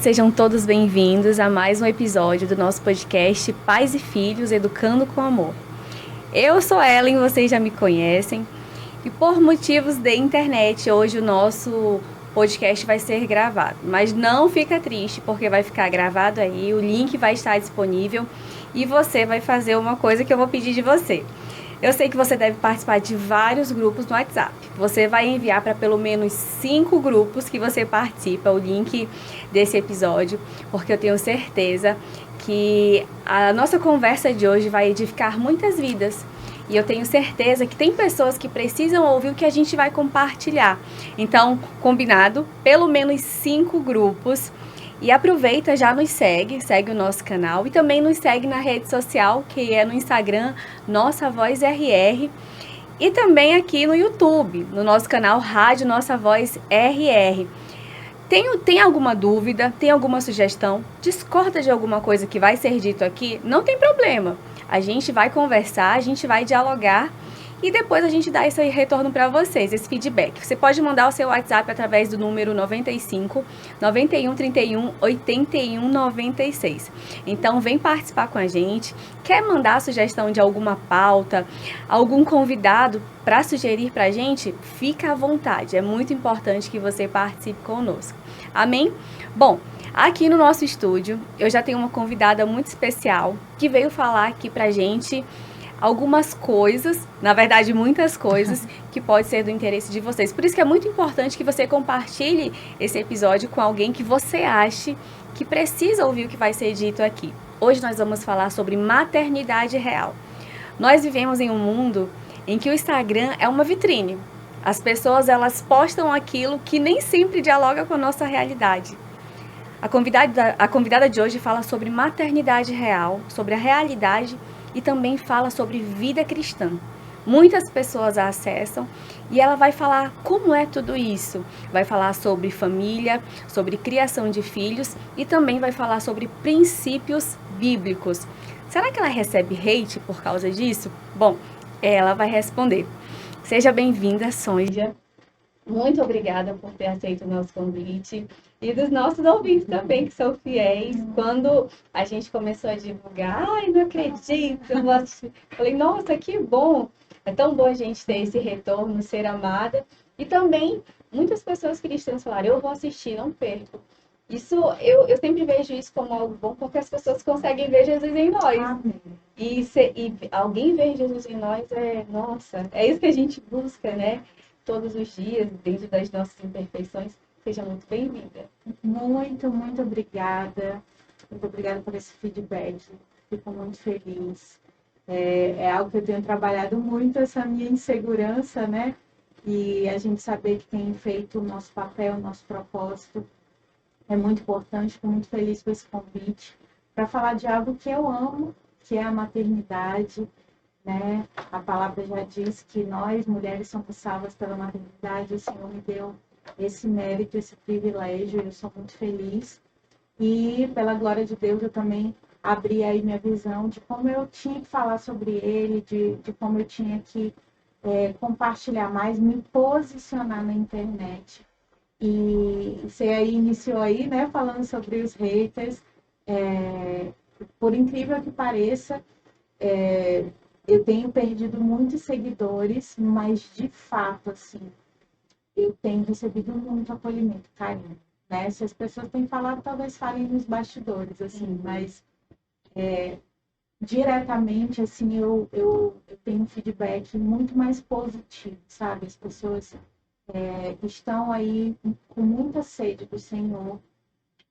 sejam todos bem-vindos a mais um episódio do nosso podcast Pais e Filhos Educando com Amor. Eu sou Ellen, vocês já me conhecem, e por motivos de internet, hoje o nosso podcast vai ser gravado. Mas não fica triste, porque vai ficar gravado aí, o link vai estar disponível e você vai fazer uma coisa que eu vou pedir de você. Eu sei que você deve participar de vários grupos no WhatsApp. Você vai enviar para pelo menos 5 grupos que você participa o link desse episódio, porque eu tenho certeza que a nossa conversa de hoje vai edificar muitas vidas. E eu tenho certeza que tem pessoas que precisam ouvir o que a gente vai compartilhar. Então, combinado? Pelo menos 5 grupos. E aproveita, já nos segue o nosso canal e também nos segue na rede social, que é no Instagram, Nossa Voz RR, e também aqui no YouTube, no nosso canal Rádio Nossa Voz RR. Tem alguma dúvida, tem alguma sugestão, discorda de alguma coisa que vai ser dito aqui? Não tem problema. A gente vai conversar, a gente vai dialogar e depois a gente dá esse retorno para vocês, esse feedback. Você pode mandar o seu WhatsApp através do número 95 91 31 81 96. Então vem participar com a gente. Quer mandar a sugestão de alguma pauta, algum convidado para sugerir para a gente? Fica à vontade, é muito importante que você participe conosco. Amém? Bom, aqui no nosso estúdio eu já tenho uma convidada muito especial que veio falar aqui para a gente algumas coisas, na verdade muitas coisas, que pode ser do interesse de vocês. Por isso que é muito importante que você compartilhe esse episódio com alguém que você ache que precisa ouvir o que vai ser dito aqui. Hoje nós vamos falar sobre maternidade real. Nós vivemos em um mundo em que o Instagram é uma vitrine. As pessoas, elas postam aquilo que nem sempre dialoga com a nossa realidade. A convidada de hoje fala sobre maternidade real, sobre a realidade e também fala sobre vida cristã. Muitas pessoas a acessam e ela vai falar como é tudo isso. Vai falar sobre família, sobre criação de filhos e também vai falar sobre princípios bíblicos. Será que ela recebe hate por causa disso? Bom, ela vai responder. Seja bem-vinda, Sonja. Muito obrigada por ter aceito o nosso convite. E dos nossos ouvintes também, que são fiéis. Quando a gente começou a divulgar, ai, não acredito, falei, nossa, que bom. É tão bom a gente ter esse retorno, ser amada. E também, muitas pessoas cristãs falaram, eu vou assistir, não perco. Isso, eu sempre vejo isso como algo bom, porque as pessoas conseguem ver Jesus em nós. Amém. E alguém ver Jesus em nós nossa, é isso que a gente busca, né? Todos os dias, dentro das nossas imperfeições. Seja muito bem-vinda. Muito obrigada. Muito obrigada por esse feedback. Fico muito feliz. É algo que eu tenho trabalhado muito, essa minha insegurança, né? E a gente saber que tem feito o nosso papel, o nosso propósito. É muito importante, fico muito feliz com esse convite para falar de algo que eu amo, que é a maternidade, né? A palavra já diz que nós, mulheres, somos salvas pela maternidade. O Senhor me deu esse mérito, esse privilégio, eu sou muito feliz. E, pela glória de Deus, eu também abri aí minha visão de como eu tinha que falar sobre ele, de como eu tinha que compartilhar mais, me posicionar na internet. E você aí iniciou aí, né, falando sobre os haters. Por incrível que pareça, eu tenho perdido muitos seguidores, mas de fato, assim, eu tenho recebido muito acolhimento, carinho, né? Se as pessoas têm falado, talvez falem nos bastidores, assim, mas diretamente, assim, eu tenho um feedback muito mais positivo, sabe? As pessoas estão aí com muita sede do Senhor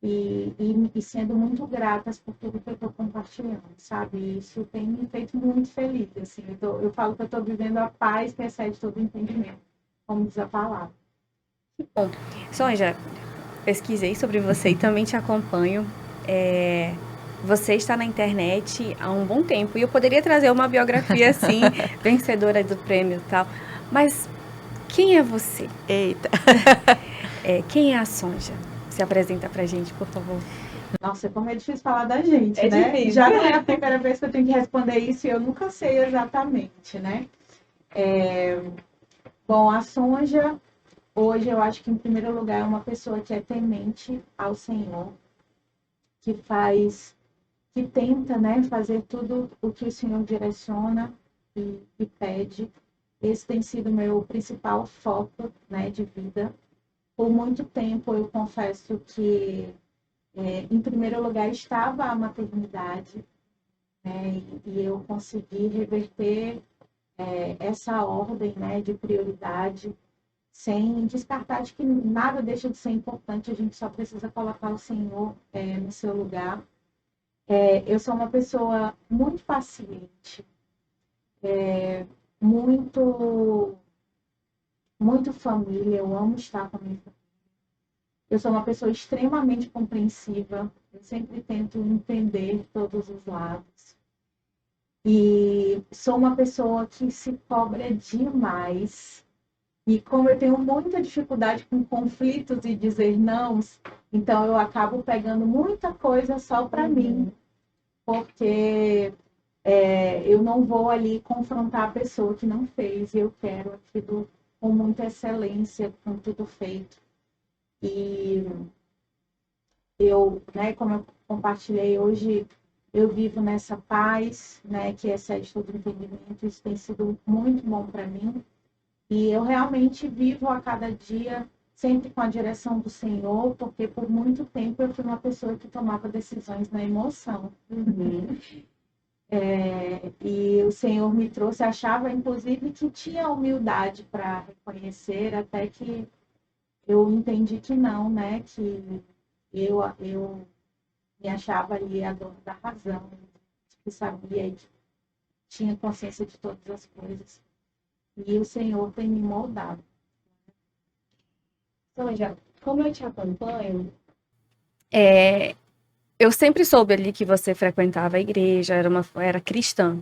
e sendo muito gratas por tudo que eu estou compartilhando, sabe? E isso tem me feito muito feliz, assim. Eu falo que eu estou vivendo a paz que excede todo entendimento, como diz a palavra. Bom, Sonja, pesquisei sobre você e também te acompanho. Você está na internet há um bom tempo e eu poderia trazer uma biografia assim, vencedora do prêmio e tal, mas quem é você? Eita! Quem é a Sonja? Se apresenta pra gente, por favor. Nossa, como é difícil falar da gente, É né? difícil. Já não é a primeira vez que eu tenho que responder isso e eu nunca sei exatamente, né? Bom, a Sonja, hoje eu acho que em primeiro lugar é uma pessoa que é temente ao Senhor, que tenta, né, fazer tudo o que o Senhor direciona e pede. Esse tem sido o meu principal foco, né, de vida. Por muito tempo, eu confesso que, em primeiro lugar, estava a maternidade, né, e eu consegui reverter essa ordem, né, de prioridade, sem descartar de que nada deixa de ser importante, a gente só precisa colocar o Senhor no seu lugar. Eu sou uma pessoa muito paciente, muito, muito família, eu amo estar com a minha família. Eu sou uma pessoa extremamente compreensiva, eu sempre tento entender todos os lados. E sou uma pessoa que se cobra demais. E como eu tenho muita dificuldade com conflitos e dizer não, então eu acabo pegando muita coisa só para mim, porque eu não vou ali confrontar a pessoa que não fez, e eu quero aquilo com muita excelência, com tudo feito. E eu, né, como eu compartilhei hoje, eu vivo nessa paz, né, que excede todo entendimento. Isso tem sido muito bom para mim. E eu realmente vivo a cada dia sempre com a direção do Senhor, porque por muito tempo eu fui uma pessoa que tomava decisões na emoção. E o Senhor me trouxe, achava inclusive que tinha humildade para reconhecer, até que eu entendi que não, né? Que eu me achava ali a dona da razão, que sabia e que tinha consciência de todas as coisas. E o Senhor tem me moldado. Sonja, como eu te acompanho, Eu sempre soube ali que você frequentava a igreja, era cristã.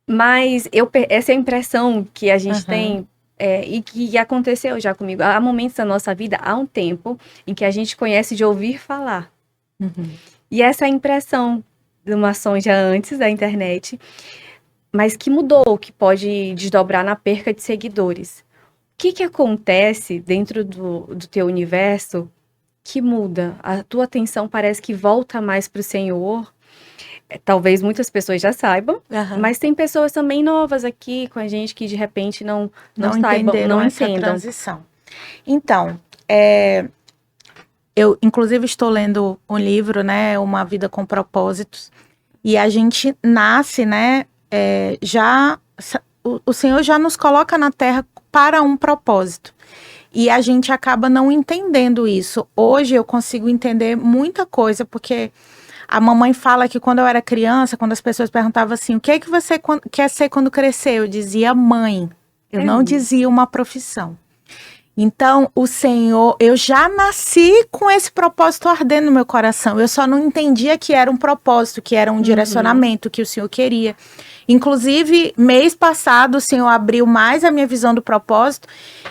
Mas essa é a impressão que a gente tem, e que aconteceu já comigo. Há momentos da nossa vida, há um tempo, em que a gente conhece de ouvir falar. E essa é a impressão de uma Sonja antes da internet, mas que mudou, que pode desdobrar na perca de seguidores. O que acontece dentro do teu universo que muda? A tua atenção parece que volta mais para o Senhor. Talvez muitas pessoas já saibam, mas tem pessoas também novas aqui com a gente que de repente não saibam, não essa entendam. transição. Então, eu inclusive estou lendo um livro, né, Uma Vida com Propósitos, e a gente nasce, né, o Senhor já nos coloca na Terra para um propósito. E a gente acaba não entendendo isso. Hoje eu consigo entender muita coisa, porque a mamãe fala que quando eu era criança, quando as pessoas perguntavam assim, o que é que você quer ser quando crescer? Eu dizia mãe. Eu não dizia uma profissão. Então, o Senhor, eu já nasci com esse propósito ardendo no meu coração. Eu só não entendia que era um propósito, que era um direcionamento que o Senhor queria. Inclusive, mês passado, o Senhor abriu mais a minha visão do propósito,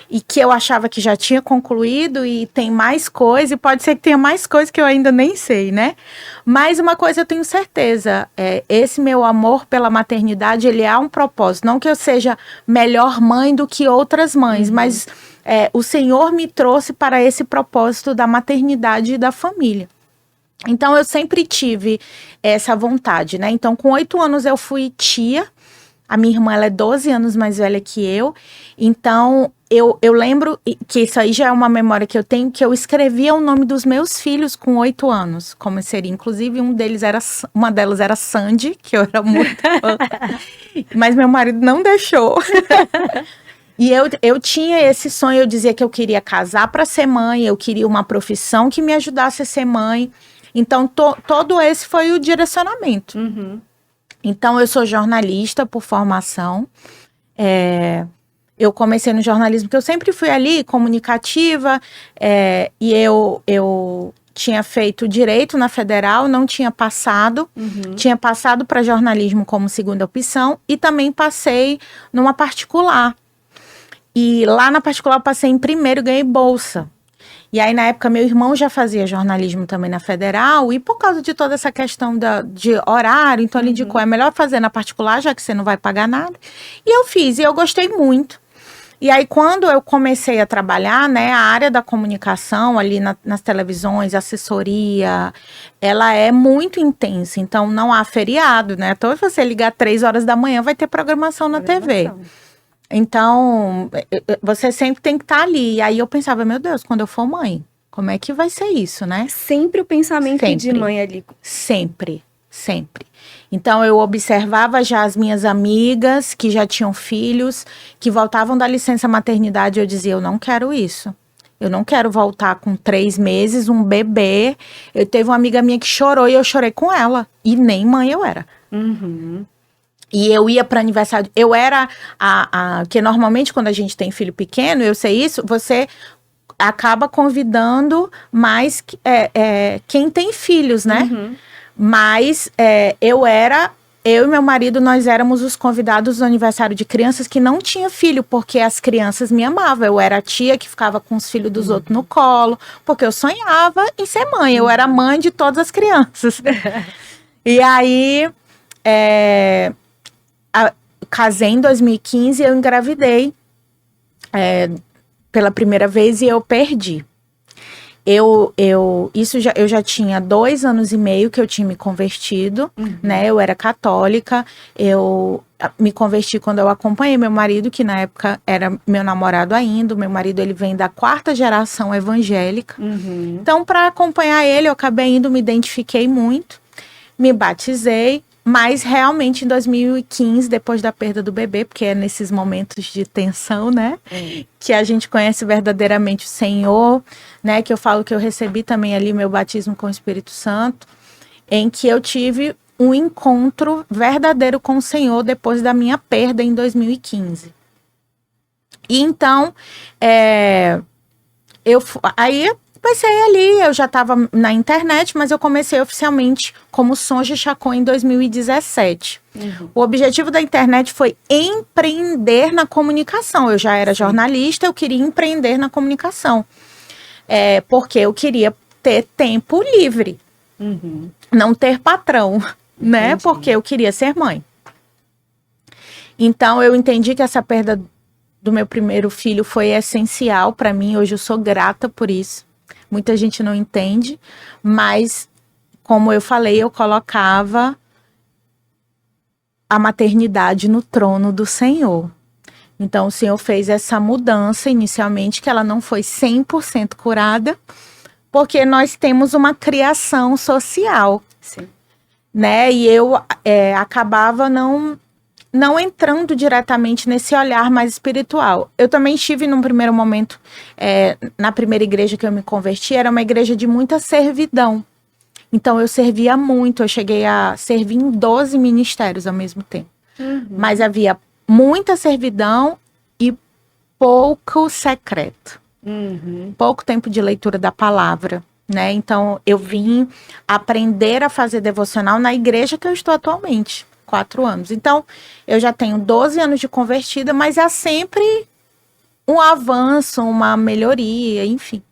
e que eu achava que já tinha concluído, e tem mais coisa, e pode ser que tenha mais coisa que eu ainda nem sei, né? Mas uma coisa eu tenho certeza, esse meu amor pela maternidade, ele é um propósito. Não que eu seja melhor mãe do que outras mães, mas o Senhor me trouxe para esse propósito da maternidade e da família. Então, eu sempre tive essa vontade, né? Então, com 8 anos eu fui tia. A minha irmã, ela é 12 anos mais velha que eu. Então, eu lembro que isso aí já é uma memória que eu tenho, que eu escrevia o nome dos meus filhos com 8 anos. Como seria, inclusive, uma delas era Sandy, que eu era muito fã. Mas meu marido não deixou. E eu tinha esse sonho, eu dizia que eu queria casar para ser mãe, eu queria uma profissão que me ajudasse a ser mãe. Então, todo esse foi o direcionamento. Então, eu sou jornalista por formação. Eu comecei no jornalismo, porque eu sempre fui ali, comunicativa, e eu tinha feito direito na Federal, não tinha passado. Tinha passado para jornalismo como segunda opção, e também passei numa particular. E lá na particular eu passei em primeiro, ganhei bolsa. E aí, na época, meu irmão já fazia jornalismo também na Federal, e por causa de toda essa questão de horário, então ele indicou, é melhor fazer na particular, já que você não vai pagar nada. E eu fiz, e eu gostei muito. E aí, quando eu comecei a trabalhar, né, a área da comunicação ali nas televisões, assessoria, ela é muito intensa. Então, não há feriado, né? Então, se você ligar 3 horas da manhã, vai ter programação na TV. Então, você sempre tem que estar ali. E aí, eu pensava, meu Deus, quando eu for mãe, como é que vai ser isso, né? Sempre o pensamento de mãe ali. Sempre. Então, eu observava já as minhas amigas que já tinham filhos, que voltavam da licença maternidade, eu dizia, eu não quero isso. Eu não quero voltar com 3 meses, um bebê. Eu teve uma amiga minha que chorou e eu chorei com ela. E nem mãe eu era. E eu ia para aniversário. Eu era que normalmente quando a gente tem filho pequeno, eu sei isso, você acaba convidando mais quem tem filhos, né? Mas eu e meu marido, nós éramos os convidados do aniversário de crianças que não tinha filho, porque as crianças me amavam. Eu era a tia que ficava com os filhos dos outros no colo, porque eu sonhava em ser mãe. Eu era mãe de todas as crianças. E aí, casei em 2015 e eu engravidei pela primeira vez e eu perdi. Eu já tinha 2 anos e meio que eu tinha me convertido, né? Eu era católica, eu me converti quando eu acompanhei meu marido, que na época era meu namorado ainda. O meu marido, ele vem da 4ª geração evangélica. Então, para acompanhar ele, eu acabei indo, me identifiquei muito, me batizei. Mas realmente em 2015, depois da perda do bebê, porque é nesses momentos de tensão, né? Que a gente conhece verdadeiramente o Senhor, né? Que eu falo que eu recebi também ali meu batismo com o Espírito Santo, em que eu tive um encontro verdadeiro com o Senhor depois da minha perda em 2015. E então, aí comecei ali, eu já estava na internet, mas eu comecei oficialmente como Sonja Chacon em 2017. O objetivo da internet foi empreender na comunicação. Eu já era jornalista, eu queria empreender na comunicação. Porque eu queria ter tempo livre, não ter patrão, né? Entendi. Porque eu queria ser mãe. Então, eu entendi que essa perda do meu primeiro filho foi essencial para mim. Hoje eu sou grata por isso. Muita gente não entende, mas, como eu falei, eu colocava a maternidade no trono do Senhor. Então, o Senhor fez essa mudança inicialmente, que ela não foi 100% curada, porque nós temos uma criação social. Sim. Né? E eu acabava não entrando diretamente nesse olhar mais espiritual. Eu também estive num primeiro momento, na primeira igreja que eu me converti, era uma igreja de muita servidão. Então eu servia muito, eu cheguei a servir em 12 ministérios ao mesmo tempo. Mas havia muita servidão e pouco secreto. Pouco tempo de leitura da palavra, né? Então eu vim aprender a fazer devocional na igreja que eu estou atualmente. 4 anos. Então, eu já tenho 12 anos de convertida, mas é sempre um avanço, uma melhoria, enfim.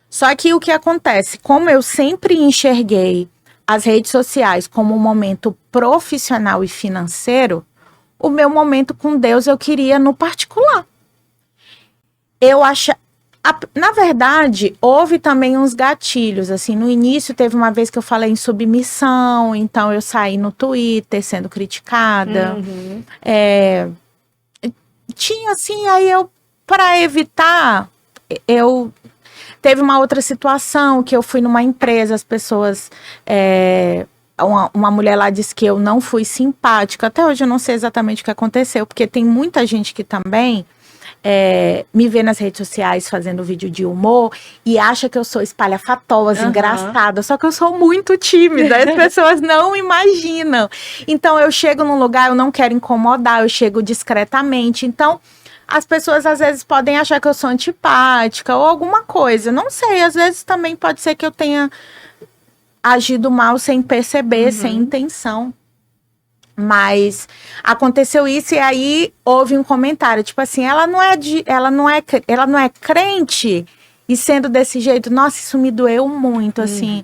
Só que o que acontece? Como eu sempre enxerguei as redes sociais como um momento profissional e financeiro, o meu momento com Deus eu queria no particular. Na verdade, houve também uns gatilhos, assim, no início teve uma vez que eu falei em submissão, então eu saí no Twitter sendo criticada. Tinha assim, aí para evitar, teve uma outra situação que eu fui numa empresa, as pessoas, uma mulher lá disse que eu não fui simpática, até hoje eu não sei exatamente o que aconteceu, porque tem muita gente que também me vê nas redes sociais fazendo vídeo de humor e acha que eu sou espalhafatosa, engraçada, só que eu sou muito tímida, as pessoas não imaginam. Então eu chego num lugar, eu não quero incomodar, eu chego discretamente, então as pessoas às vezes podem achar que eu sou antipática ou alguma coisa, não sei, às vezes também pode ser que eu tenha agido mal sem perceber, sem intenção. Mas aconteceu isso e aí houve um comentário, tipo assim, ela não é crente e sendo desse jeito, nossa, isso me doeu muito, assim.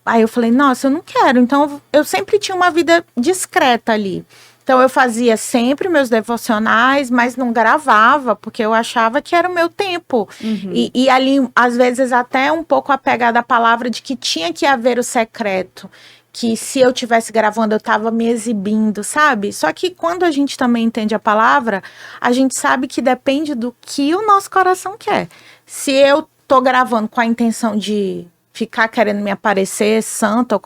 Aí eu falei, nossa, eu não quero. Então eu sempre tinha uma vida discreta ali. Então eu fazia sempre meus devocionais, mas não gravava, porque eu achava que era o meu tempo. E ali, às vezes, até um pouco apegada à palavra de que tinha que haver o secreto. Que se eu tivesse gravando, eu estava me exibindo, sabe? Só que quando a gente também entende a palavra, a gente sabe que depende do que o nosso coração quer. Se eu tô gravando com a intenção de ficar querendo me aparecer santa,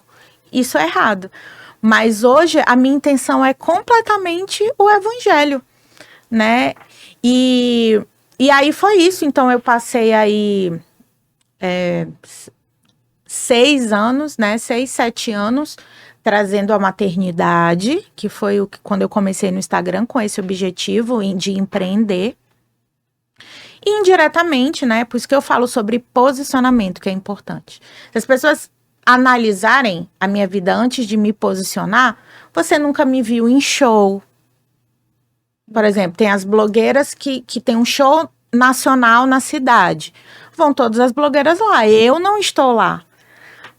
isso é errado. Mas hoje a minha intenção é completamente o evangelho, né? E aí foi isso. Então eu passei aí 6 anos, né? 6, 7 anos trazendo a maternidade, que foi quando eu comecei no Instagram com esse objetivo de empreender. E indiretamente, né? Por isso que eu falo sobre posicionamento, que é importante. Se as pessoas analisarem a minha vida antes de me posicionar, você nunca me viu em show. Por exemplo, tem as blogueiras que tem um show nacional na cidade. Vão todas as blogueiras lá. Eu não estou lá.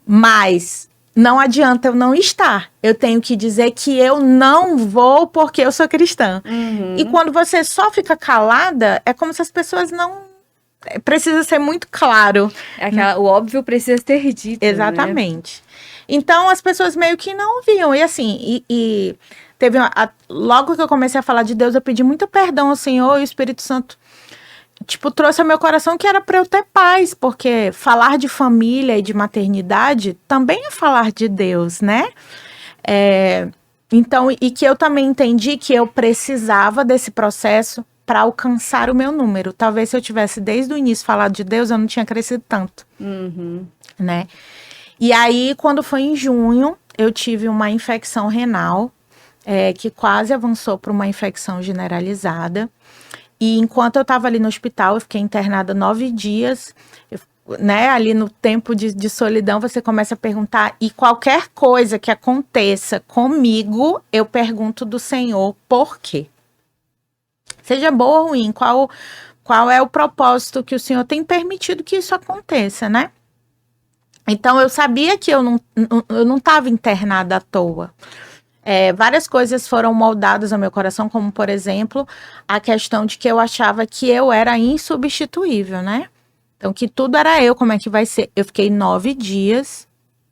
Mas não adianta eu não estar. Eu tenho que dizer que eu não vou porque eu sou cristã. E quando você só fica calada, é como se as pessoas não... Precisa ser muito claro. O óbvio precisa ter dito. Exatamente. Né? Então, as pessoas meio que não viam. E assim, teve logo que eu comecei a falar de Deus, eu pedi muito perdão ao Senhor e o Espírito Santo trouxe ao meu coração que era para eu ter paz, porque falar de família e de maternidade também é falar de Deus, né? Então, e que eu também entendi que eu precisava desse processo para alcançar o meu número. Talvez se eu tivesse desde o início falado de Deus, eu não tinha crescido tanto, né? E aí, quando foi em junho, eu tive uma infecção renal, que quase avançou para uma infecção generalizada. E enquanto eu estava ali no hospital, eu fiquei internada 9 dias, né? Ali no tempo de solidão, você começa a perguntar, e qualquer coisa que aconteça comigo, eu pergunto do Senhor por quê. Seja boa ou ruim, qual é o propósito que o Senhor tem permitido que isso aconteça, né? Então, eu sabia que eu não estava internada à toa. Várias coisas foram moldadas ao meu coração, como, por exemplo, a questão de que eu achava que eu era insubstituível, né? Então, que tudo era eu, como é que vai ser? Eu fiquei 9 dias,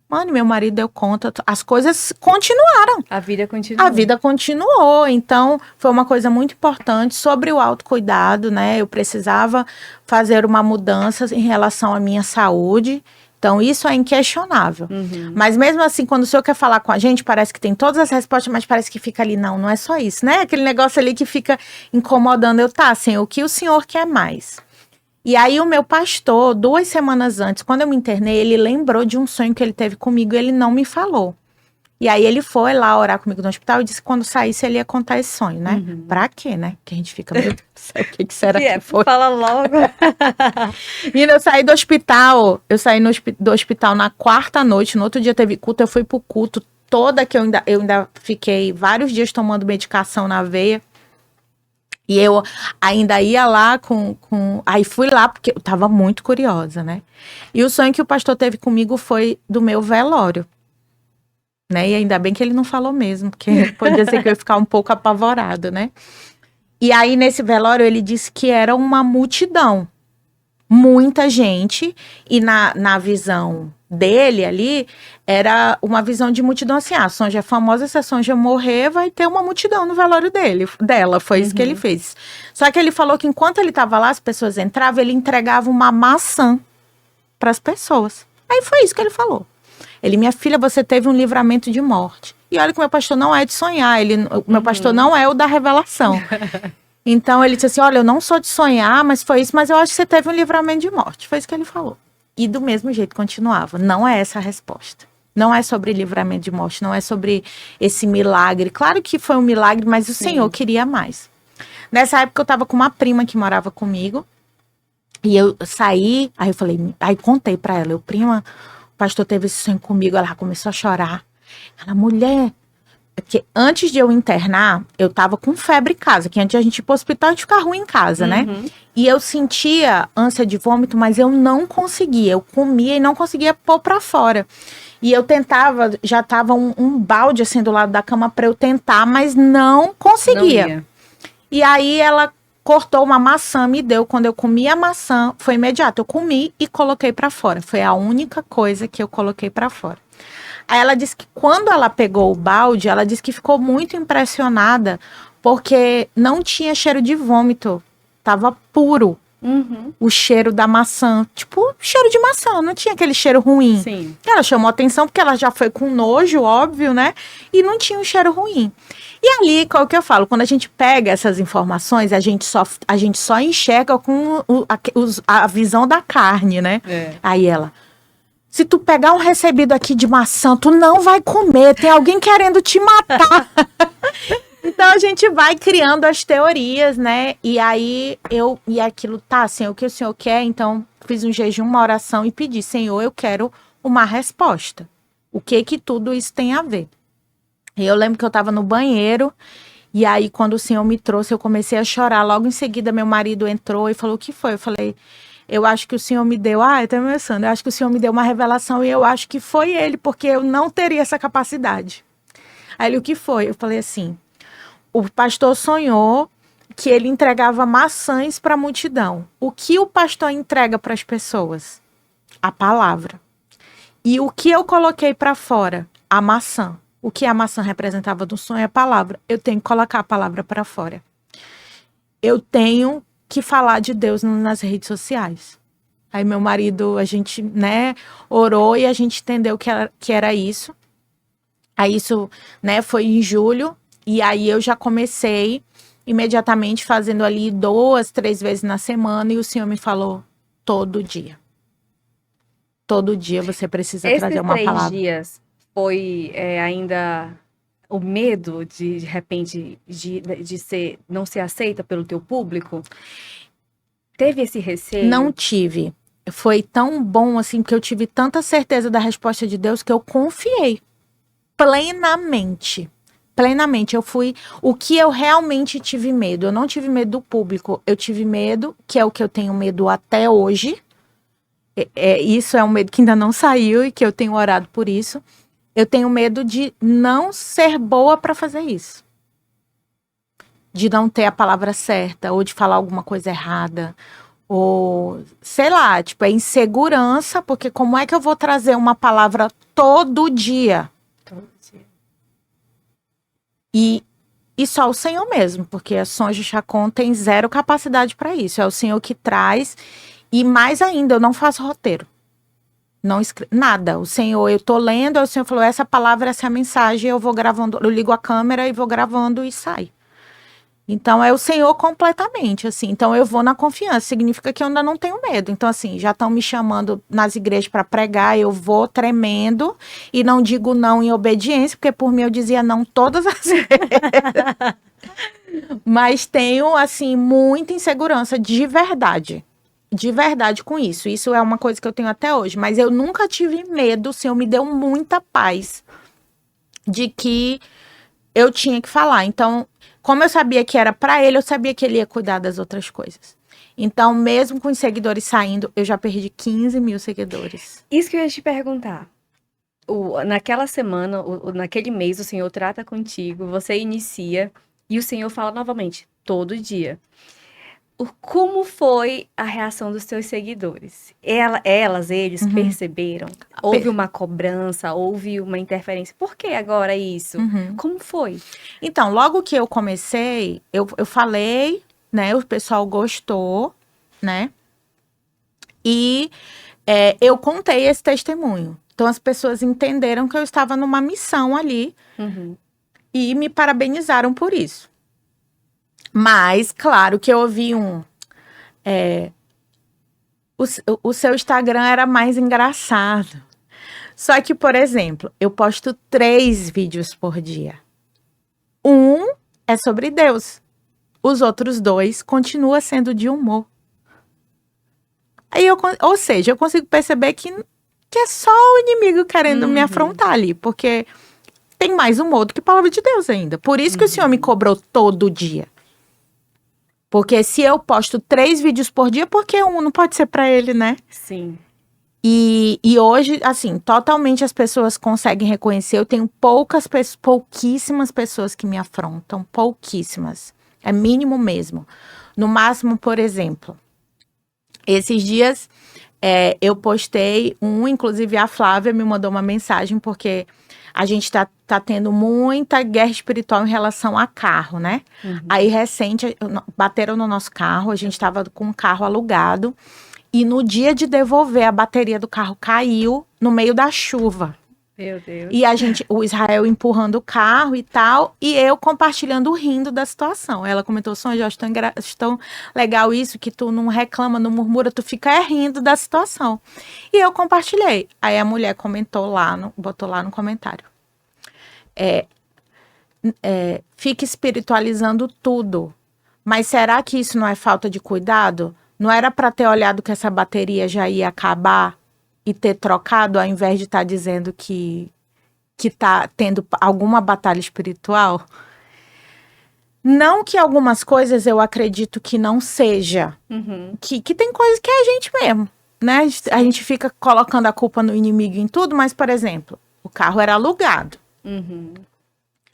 mano, meu marido deu conta, as coisas continuaram. A vida continuou. A vida continuou, então foi uma coisa muito importante sobre o autocuidado, né? Eu precisava fazer uma mudança em relação à minha saúde. Então, isso é inquestionável. Mas mesmo assim, quando o senhor quer falar com a gente, parece que tem todas as respostas, mas parece que fica ali, não é só isso, né? Aquele negócio ali que fica incomodando. Senhor, o que o senhor quer mais? E aí, o meu pastor, 2 semanas antes, quando eu me internei, ele lembrou de um sonho que ele teve comigo e ele não me falou. E aí, ele foi lá orar comigo no hospital e disse que quando saísse, ele ia contar esse sonho, né? Pra quê, né? Que a gente fica, meu Deus do céu, o que será que foi? Fala logo. E eu saí do hospital, do hospital na 4ª noite, no outro dia teve culto, eu fui pro culto toda, que eu ainda fiquei vários dias tomando medicação na veia. E eu ainda ia lá aí fui lá porque eu tava muito curiosa, né? E o sonho que o pastor teve comigo foi do meu velório. Né? E ainda bem que ele não falou mesmo, porque podia ser que eu ia ficar um pouco apavorada, né? E aí, nesse velório, ele disse que era uma multidão. Muita gente. E na visão dele ali, era uma visão de multidão assim, a Sonja é famosa, se a Sonja morrer, vai ter uma multidão no velório dela. Foi isso que ele fez. Só que ele falou que enquanto ele estava lá, as pessoas entravam, ele entregava uma maçã para as pessoas. Aí foi isso que ele falou. Ele, minha filha, você teve um livramento de morte. E olha que o meu pastor não é de sonhar, o meu pastor não é o da revelação. Então, ele disse assim, olha, eu não sou de sonhar, mas foi isso, mas eu acho que você teve um livramento de morte. Foi isso que ele falou. E do mesmo jeito continuava. Não é essa a resposta. Não é sobre livramento de morte, não é sobre esse milagre. Claro que foi um milagre, mas o Senhor queria mais. Nessa época, eu estava com uma prima que morava comigo. E eu saí, aí contei pra ela, prima... O pastor teve esse sonho comigo, ela começou a chorar. Ela, mulher, que antes de eu internar, eu tava com febre em casa, que antes de a gente ir pro hospital, a gente fica ruim em casa, né? E eu sentia ânsia de vômito, mas eu não conseguia. Eu comia e não conseguia pôr pra fora. E eu tentava, já tava um balde assim do lado da cama pra eu tentar, mas não conseguia. Não ia. E aí ela cortou uma maçã, me deu. Quando eu comi a maçã, foi imediato. Eu comi e coloquei pra fora. Foi a única coisa que eu coloquei pra fora. Aí ela disse que quando ela pegou o balde, ela disse que ficou muito impressionada porque não tinha cheiro de vômito. Tava puro o cheiro da maçã. Tipo, cheiro de maçã, não tinha aquele cheiro ruim. Sim. Ela chamou atenção porque ela já foi com nojo, óbvio, né? E não tinha um cheiro ruim. E ali, qual que eu falo? Quando a gente pega essas informações, a gente só enxerga com a visão da carne, né? É. Aí ela... Se tu pegar um recebido aqui de maçã, tu não vai comer. Tem alguém querendo te matar. Então a gente vai criando as teorias, né? E aí e aquilo, tá, Senhor, o que o Senhor quer? Então fiz um jejum, uma oração e pedi, Senhor, eu quero uma resposta. O que tudo isso tem a ver? E eu lembro que eu tava no banheiro, e aí quando o Senhor me trouxe, eu comecei a chorar. Logo em seguida, meu marido entrou e falou, o que foi? Eu falei... Eu acho que o Senhor me deu... eu tô emocionando. Eu acho que o Senhor me deu uma revelação e eu acho que foi ele, porque eu não teria essa capacidade. Aí ele, o que foi? Eu falei assim, o pastor sonhou que ele entregava maçãs para a multidão. O que o pastor entrega para as pessoas? A palavra. E o que eu coloquei para fora? A maçã. O que a maçã representava do sonho é a palavra. Eu tenho que colocar a palavra para fora. Eu tenho que falar de Deus nas redes sociais. Aí meu marido, a gente, né, orou e a gente entendeu que era isso. Aí isso, né, foi em julho. E aí eu já comecei imediatamente fazendo ali 2, 3 vezes na semana. E o Senhor me falou, todo dia. Todo dia você precisa trazer uma palavra. Esses 3 dias foi ainda o medo de repente, não ser aceita pelo teu público? Teve esse receio? Não tive. Foi tão bom assim, porque eu tive tanta certeza da resposta de Deus que eu confiei plenamente. Plenamente. Eu fui o que eu realmente tive medo. Eu não tive medo do público. Eu tive medo, que é o que eu tenho medo até hoje. Isso é um medo que ainda não saiu e que eu tenho orado por isso. Eu tenho medo de não ser boa para fazer isso. De não ter a palavra certa, ou de falar alguma coisa errada, ou sei lá, tipo, é insegurança, porque como é que eu vou trazer uma palavra todo dia? Todo dia. E só o Senhor mesmo, porque a Sons de Chacon tem zero capacidade para isso. É o Senhor que traz, e mais ainda, eu não faço roteiro. Não nada. O Senhor, eu tô lendo, aí o Senhor falou, essa palavra, essa é a mensagem, eu vou gravando, eu ligo a câmera e vou gravando e sai. Então, é o Senhor completamente, assim. Então, eu vou na confiança. Significa que eu ainda não tenho medo. Então, assim, já estão me chamando nas igrejas para pregar, eu vou tremendo e não digo não em obediência, porque por mim eu dizia não todas as vezes. Mas tenho, assim, muita insegurança de verdade. De verdade com isso. Isso é uma coisa que eu tenho até hoje. Mas eu nunca tive medo, o Senhor me deu muita paz de que eu tinha que falar. Então, como eu sabia que era para ele, eu sabia que ele ia cuidar das outras coisas. Então, mesmo com os seguidores saindo, eu já perdi 15 mil seguidores. Isso que eu ia te perguntar. Naquela semana, naquele mês, o Senhor trata contigo, você inicia e o Senhor fala novamente, todo dia. Como foi a reação dos teus seguidores? Eles perceberam? Houve uma cobrança, houve uma interferência. Por que agora isso? Como foi? Então, logo que eu comecei, eu falei, né? O pessoal gostou, né? E eu contei esse testemunho. Então, as pessoas entenderam que eu estava numa missão ali e me parabenizaram por isso. Mas, claro que eu ouvi o seu Instagram era mais engraçado. Só que, por exemplo, eu posto 3 vídeos por dia. Um é sobre Deus. Os outros 2 continuam sendo de humor. Aí ou seja, eu consigo perceber que é só o inimigo querendo me afrontar ali. Porque tem mais humor do que palavra de Deus ainda. Por isso que o Senhor me cobrou todo dia. Porque se eu posto 3 vídeos por dia, por que um não pode ser para ele, né? Sim. E hoje, assim, totalmente as pessoas conseguem reconhecer. Eu tenho pouquíssimas pessoas que me afrontam. Pouquíssimas. É mínimo mesmo. No máximo, por exemplo, esses dias eu postei inclusive a Flávia me mandou uma mensagem, porque a gente tá tendo muita guerra espiritual em relação a carro, né? Aí, recente, bateram no nosso carro, a gente tava com um carro alugado, e no dia de devolver, a bateria do carro caiu no meio da chuva. Meu Deus. E o Israel empurrando o carro e tal, e eu compartilhando, rindo da situação. Ela comentou, Sônia, eu acho tão legal isso, que tu não reclama, não murmura, tu fica rindo da situação. E eu compartilhei. Aí a mulher comentou botou lá no comentário. Fica espiritualizando tudo. Mas será que isso não é falta de cuidado? Não era para ter olhado que essa bateria já ia acabar e ter trocado, ao invés de estar dizendo que tá tendo alguma batalha espiritual? Não que algumas coisas eu acredito que não seja. Que tem coisas que é a gente mesmo, né? A gente fica colocando a culpa no inimigo em tudo, mas, por exemplo, o carro era alugado.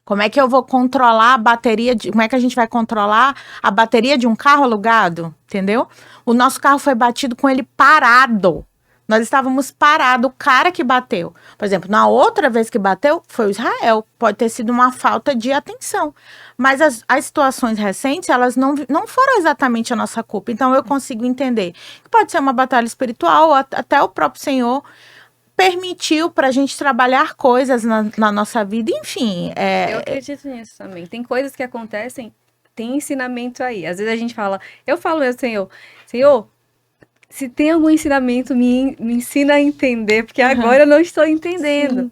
Como é que eu vou controlar a bateria como é que a gente vai controlar a bateria de um carro alugado? Entendeu? O nosso carro foi batido com ele parado. Nós estávamos parados, o cara que bateu. Por exemplo, na outra vez que bateu, foi o Israel. Pode ter sido uma falta de atenção. Mas as situações recentes, elas não foram exatamente a nossa culpa. Então, eu consigo entender que pode ser uma batalha espiritual, ou até o próprio Senhor permitiu para a gente trabalhar coisas na nossa vida. Enfim. Eu acredito nisso também. Tem coisas que acontecem, tem ensinamento aí. Às vezes a gente fala, eu falo, meu Senhor, se tem algum ensinamento, me ensina a entender, porque agora eu não estou entendendo. Sim.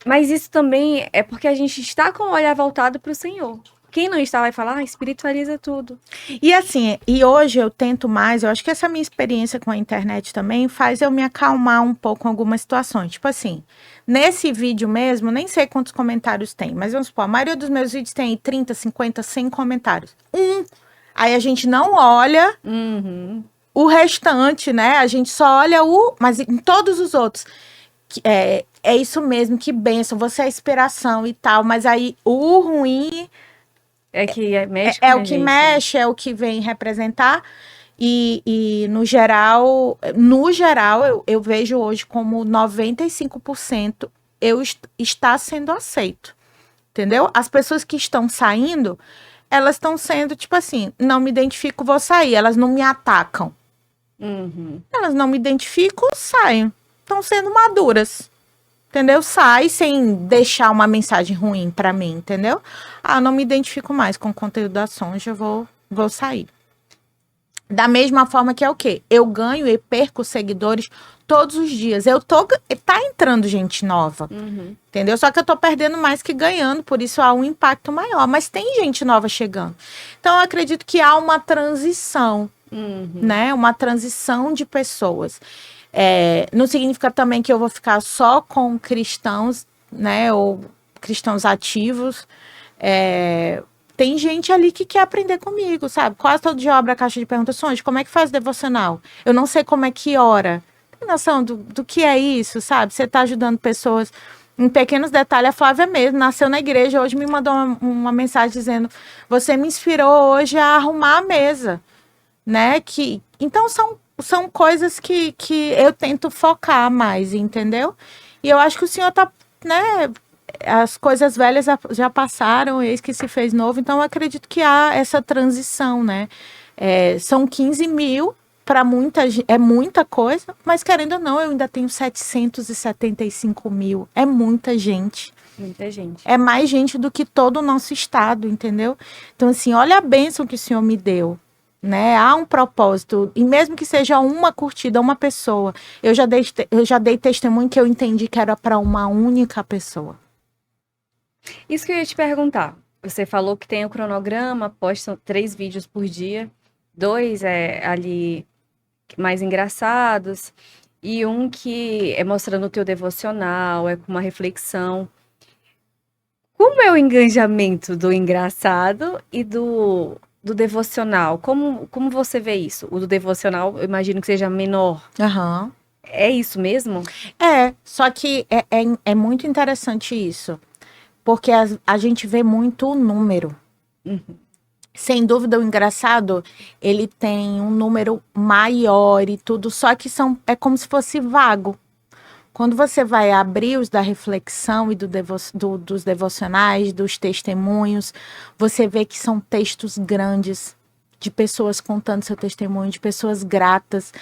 Mas isso também é porque a gente está com o olhar voltado para o Senhor. Quem não está vai falar, espiritualiza tudo. E assim, hoje eu tento mais, eu acho que essa minha experiência com a internet também faz eu me acalmar um pouco em algumas situações. Tipo assim, nesse vídeo mesmo, nem sei quantos comentários tem, mas vamos supor, a maioria dos meus vídeos tem 30, 50, 100 comentários. Aí a gente não olha... O restante, né? A gente só olha mas em todos os outros. É isso mesmo, que bênção, você é inspiração e tal. Mas aí o ruim... É que mexe é o que mexe, é o que vem representar. E no geral, eu vejo hoje como 95% está sendo aceito. Entendeu? As pessoas que estão saindo, elas estão sendo, tipo assim, não me identifico, vou sair. Elas não me atacam. Elas não me identificam, saem. Estão sendo maduras. Entendeu? Sai sem deixar uma mensagem ruim pra mim, entendeu? Eu não me identifico mais com o conteúdo da Sonja, vou sair. Da mesma forma que é o quê? Eu ganho e perco seguidores todos os dias. Tá entrando gente nova, entendeu? Só que eu tô perdendo mais que ganhando, por isso há um impacto maior. Mas tem gente nova chegando. Então, eu acredito que há uma transição, né? Uma transição de pessoas. Não significa também que eu vou ficar só com cristãos, né? Ou cristãos ativos. Tem gente ali que quer aprender comigo, sabe? Quase todo dia eu abro a caixa de perguntas, Sonja, como é que faz devocional? Eu não sei como é que ora. Tem noção do que é isso, sabe? Você tá ajudando pessoas em pequenos detalhes. A Flávia mesmo nasceu na igreja, hoje me mandou uma mensagem dizendo, você me inspirou hoje a arrumar a mesa, né? Então são coisas que eu tento focar mais, entendeu? E eu acho que o Senhor tá, né? As coisas velhas já passaram, eis que se fez novo, então eu acredito que há essa transição, né? São 15 mil, para muita gente, é muita coisa, mas querendo ou não, eu ainda tenho 775 mil, é muita gente. Muita gente. É mais gente do que todo o nosso estado, entendeu? Então, assim, olha a bênção que o Senhor me deu. Né? Há um propósito, e mesmo que seja uma curtida, uma pessoa, eu já dei testemunho que eu entendi que era para uma única pessoa. Isso que eu ia te perguntar. Você falou que tem o cronograma, posta 3 vídeos por dia, 2 ali mais engraçados, e um que é mostrando o teu devocional, com uma reflexão. Como é o engajamento do engraçado e do devocional? Como você vê isso? O do devocional, eu imagino que seja menor. Aham. É isso mesmo? Só que é muito interessante isso, porque a gente vê muito o número. Uhum. Sem dúvida, o engraçado, ele tem um número maior e tudo, só que é como se fosse vago. Quando você vai abrir os da reflexão e dos devocionais, dos testemunhos, você vê que são textos grandes, de pessoas contando seu testemunho, de pessoas gratas.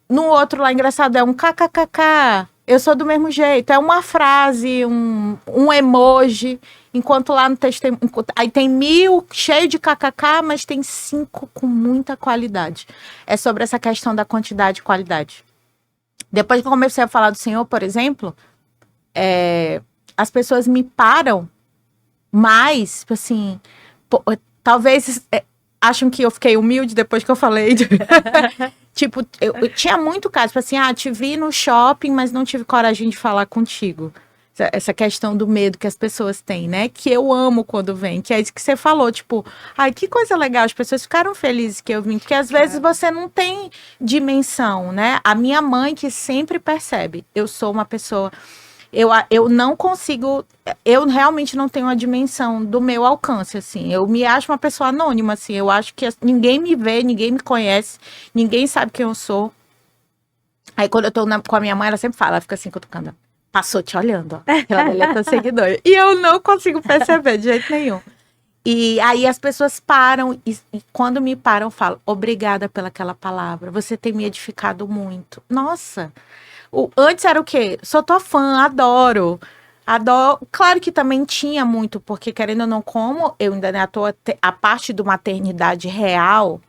No outro lá, engraçado, é um kkkk, eu sou do mesmo jeito. É uma frase, um emoji, enquanto lá no testemunho... Aí tem 1000 cheio de kkk, mas tem 5 com muita qualidade. É sobre essa questão da quantidade e qualidade. Depois que eu comecei a falar do Senhor, por exemplo, as pessoas me param mais, tipo assim, talvez acham que eu fiquei humilde depois que eu falei. Tipo, eu tinha muito caso, tipo assim, te vi no shopping, mas não tive coragem de falar contigo. Essa questão do medo que as pessoas têm, né? Que eu amo quando vem, que é isso que você falou, tipo, ai, que coisa legal, as pessoas ficaram felizes que eu vim, porque às vezes você não tem dimensão, né? A minha mãe que sempre percebe, eu sou uma pessoa, eu não consigo, eu realmente não tenho a dimensão do meu alcance, assim, eu me acho uma pessoa anônima, assim, eu acho que ninguém me vê, ninguém me conhece, ninguém sabe quem eu sou. Aí quando eu tô com a minha mãe, ela sempre fala, ela fica assim, cutucando, passou te olhando, ó. Ela é teu seguidor. E eu não consigo perceber de jeito nenhum. E aí as pessoas param, e quando me param, eu falo, obrigada pelaquela palavra. Você tem me edificado muito. Nossa! Antes era o quê? Sou tua fã, adoro. Adoro. Claro que também tinha muito, porque querendo ou não, como eu ainda não tô a parte do maternidade real,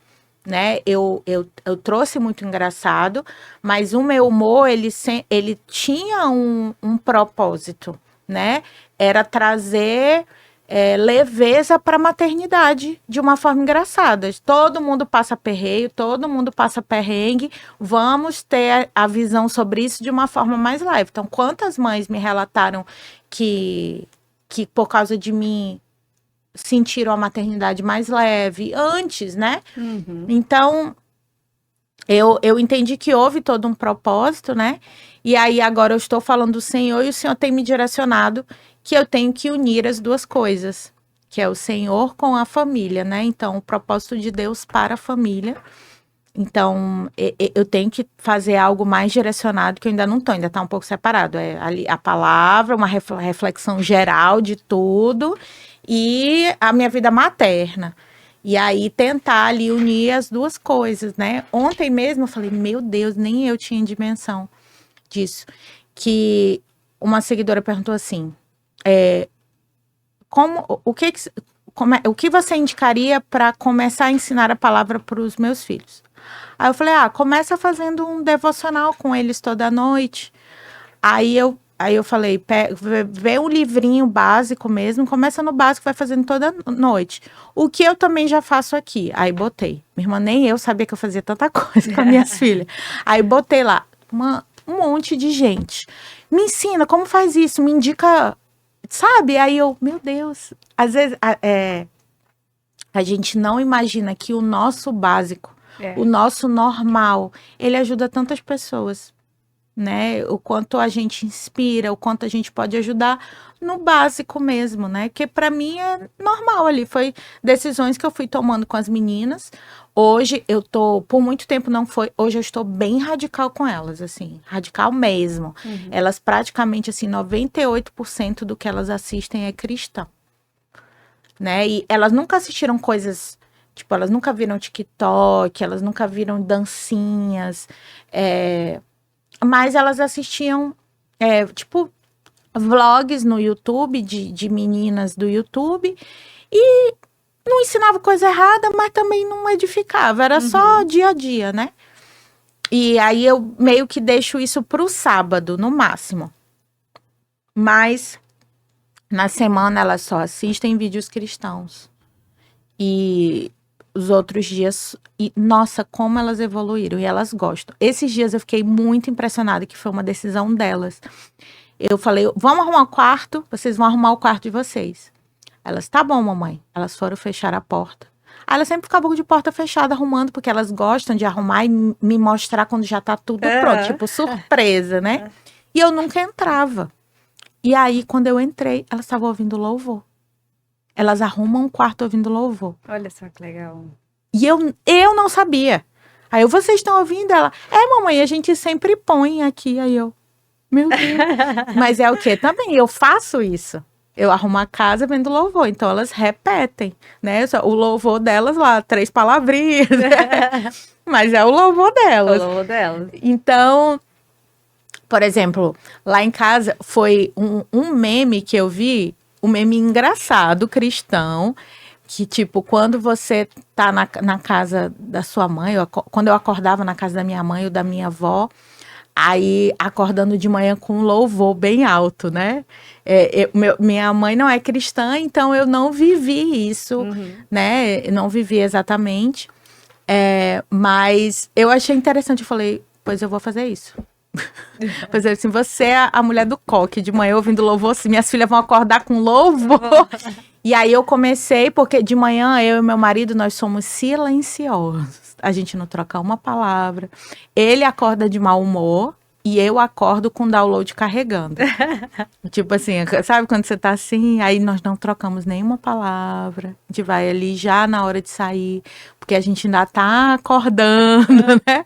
né? Eu trouxe muito engraçado, mas o meu humor, ele tinha um propósito, né? Era trazer leveza para a maternidade de uma forma engraçada. Todo mundo passa perreio, todo mundo passa perrengue. Vamos ter a visão sobre isso de uma forma mais leve. Então, quantas mães me relataram que por causa de mim sentiram a maternidade mais leve antes, né? Uhum. Então, eu entendi que houve todo um propósito, né? E aí agora eu estou falando do Senhor e o Senhor tem me direcionado que eu tenho que unir as duas coisas, que é o Senhor com a família, né? Então, o propósito de Deus para a família. Então, eu tenho que fazer algo mais direcionado, que eu ainda não estou, ainda está um pouco separado. É ali a palavra, uma reflexão geral de tudo e a minha vida materna. E aí tentar ali unir as duas coisas, né? Ontem mesmo eu falei, meu Deus, nem eu tinha dimensão disso. Que uma seguidora perguntou assim, o que você indicaria para começar a ensinar a palavra para os meus filhos? Aí eu falei, começa fazendo um devocional com eles toda noite. Aí eu falei, vê um livrinho básico mesmo, começa no básico, vai fazendo toda noite. O que eu também já faço aqui. Aí botei. Minha irmã, nem eu sabia que eu fazia tanta coisa com as minhas filhas. Aí botei lá, um monte de gente. Me ensina, como faz isso? Me indica, sabe? Aí eu, meu Deus. Às vezes, a gente não imagina que o nosso básico, o nosso normal, ele ajuda tantas pessoas. Né, o quanto a gente inspira, o quanto a gente pode ajudar no básico mesmo, né, que para mim é normal ali, foi decisões que eu fui tomando com as meninas. Hoje por muito tempo não foi, hoje eu estou bem radical com elas, assim, radical mesmo. Elas praticamente, assim, 98% do que elas assistem é cristão, né, e elas nunca assistiram coisas, tipo, elas nunca viram TikTok, elas nunca viram dancinhas, mas elas assistiam, tipo, vlogs no YouTube, de meninas do YouTube, e não ensinava coisa errada, mas também não edificava, era só dia a dia, né? E aí eu meio que deixo isso pro sábado, no máximo. Mas na semana elas só assistem vídeos cristãos. E os outros dias, e nossa, como elas evoluíram e elas gostam. Esses dias eu fiquei muito impressionada, que foi uma decisão delas. Eu falei, vamos arrumar o quarto, vocês vão arrumar o quarto de vocês. Elas, tá bom, mamãe. Elas foram fechar a porta. Aí elas sempre ficavam de porta fechada arrumando, porque elas gostam de arrumar e me mostrar quando já tá tudo pronto, tipo surpresa, né? E eu nunca entrava. E aí, quando eu entrei, elas estavam ouvindo louvor. Elas arrumam um quarto ouvindo louvor. Olha só que legal. E eu não sabia. Aí vocês estão ouvindo? Ela, mamãe, a gente sempre põe aqui. Aí eu, meu Deus. Mas é o quê? Também eu faço isso. Eu arrumo a casa vendo louvor. Então elas repetem, né? O louvor delas lá, 3 palavrinhas. Mas é o louvor delas. O louvor delas. Então, por exemplo, lá em casa foi um meme que eu vi, um meme engraçado, cristão, que tipo, quando você tá na casa da sua mãe, quando eu acordava na casa da minha mãe ou da minha avó, aí acordando de manhã com um louvor bem alto, né? Minha mãe não é cristã, então eu não vivi isso, né? Eu não vivi exatamente. Mas eu achei interessante, eu falei, pois eu vou fazer isso. Pois é, assim, você é a mulher do coque, de manhã ouvindo louvor, assim, minhas filhas vão acordar com louvor. E aí eu comecei, porque de manhã eu e meu marido, nós somos silenciosos. A gente não troca uma palavra. Ele acorda de mau humor e eu acordo com o download carregando. Tipo assim, sabe quando você tá assim, aí nós não trocamos nenhuma palavra. A gente vai ali já na hora de sair, porque a gente ainda tá acordando, né?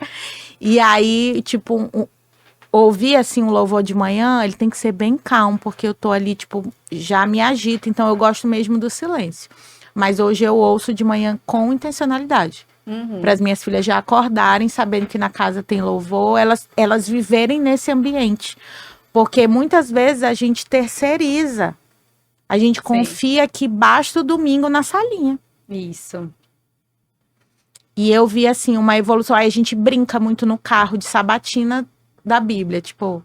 E aí, tipo, ouvir assim um louvor de manhã, ele tem que ser bem calmo, porque eu tô ali, tipo, já me agito, então eu gosto mesmo do silêncio. Mas hoje eu ouço de manhã com intencionalidade. Para as minhas filhas já acordarem, sabendo que na casa tem louvor, elas viverem nesse ambiente. Porque muitas vezes a gente terceiriza. A gente confia que basta o domingo na salinha. Isso. E eu vi, assim, uma evolução. Aí a gente brinca muito no carro de sabatina da Bíblia, tipo,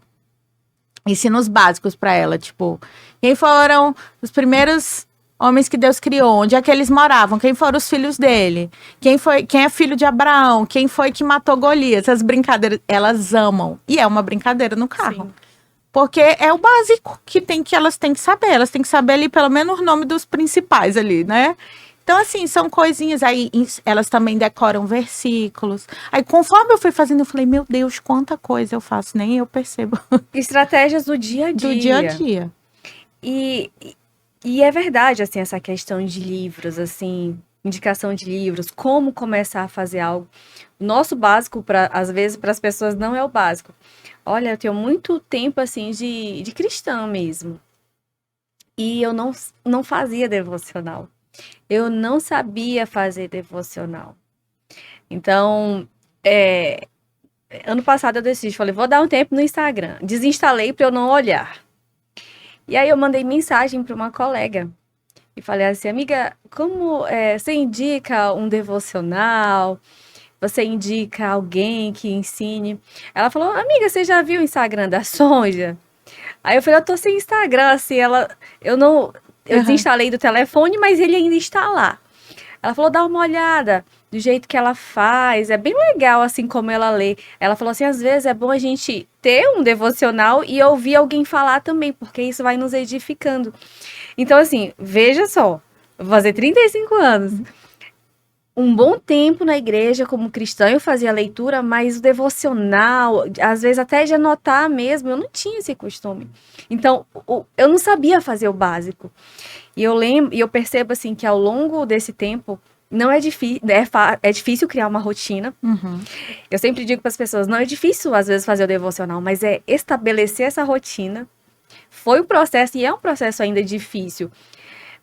ensinos básicos para ela, tipo, quem foram os primeiros homens que Deus criou, onde é que eles moravam, quem foram os filhos dele, quem é filho de Abraão, quem foi que matou Golias, essas brincadeiras, elas amam, e é uma brincadeira no carro. Sim. Porque é o básico que elas têm que saber ali pelo menos o nome dos principais ali, né? Então, assim, são coisinhas, aí elas também decoram versículos. Aí, conforme eu fui fazendo, eu falei, meu Deus, quanta coisa eu faço, nem eu percebo. Estratégias do dia a dia. Do dia a dia. E é verdade, assim, essa questão de livros, assim, indicação de livros, como começar a fazer algo. O nosso básico, às vezes, para as pessoas, não é o básico. Olha, eu tenho muito tempo, assim, de cristã mesmo. E eu não fazia devocional. Eu não sabia fazer devocional. Então, ano passado eu decidi, falei, vou dar um tempo no Instagram. Desinstalei para eu não olhar. E aí eu mandei mensagem para uma colega. E falei assim, amiga, como você indica um devocional? Você indica alguém que ensine? Ela falou, amiga, você já viu o Instagram da Sonja? Aí eu falei, eu tô sem Instagram, assim, eu desinstalei do telefone, mas ele ainda está lá. Ela falou, dá uma olhada do jeito que ela faz. É bem legal, assim, como ela lê. Ela falou assim, às vezes é bom a gente ter um devocional e ouvir alguém falar também, porque isso vai nos edificando. Então, assim, veja só, vou fazer 35 anos. Um bom tempo na igreja como cristã, eu fazia leitura, mas o devocional, às vezes até de anotar mesmo, eu não tinha esse costume. Então, eu não sabia fazer o básico. E eu percebo assim que ao longo desse tempo, não é difícil, é difícil criar uma rotina. Eu sempre digo para as pessoas, não é difícil às vezes fazer o devocional, mas é estabelecer essa rotina. Foi um processo e é um processo ainda difícil.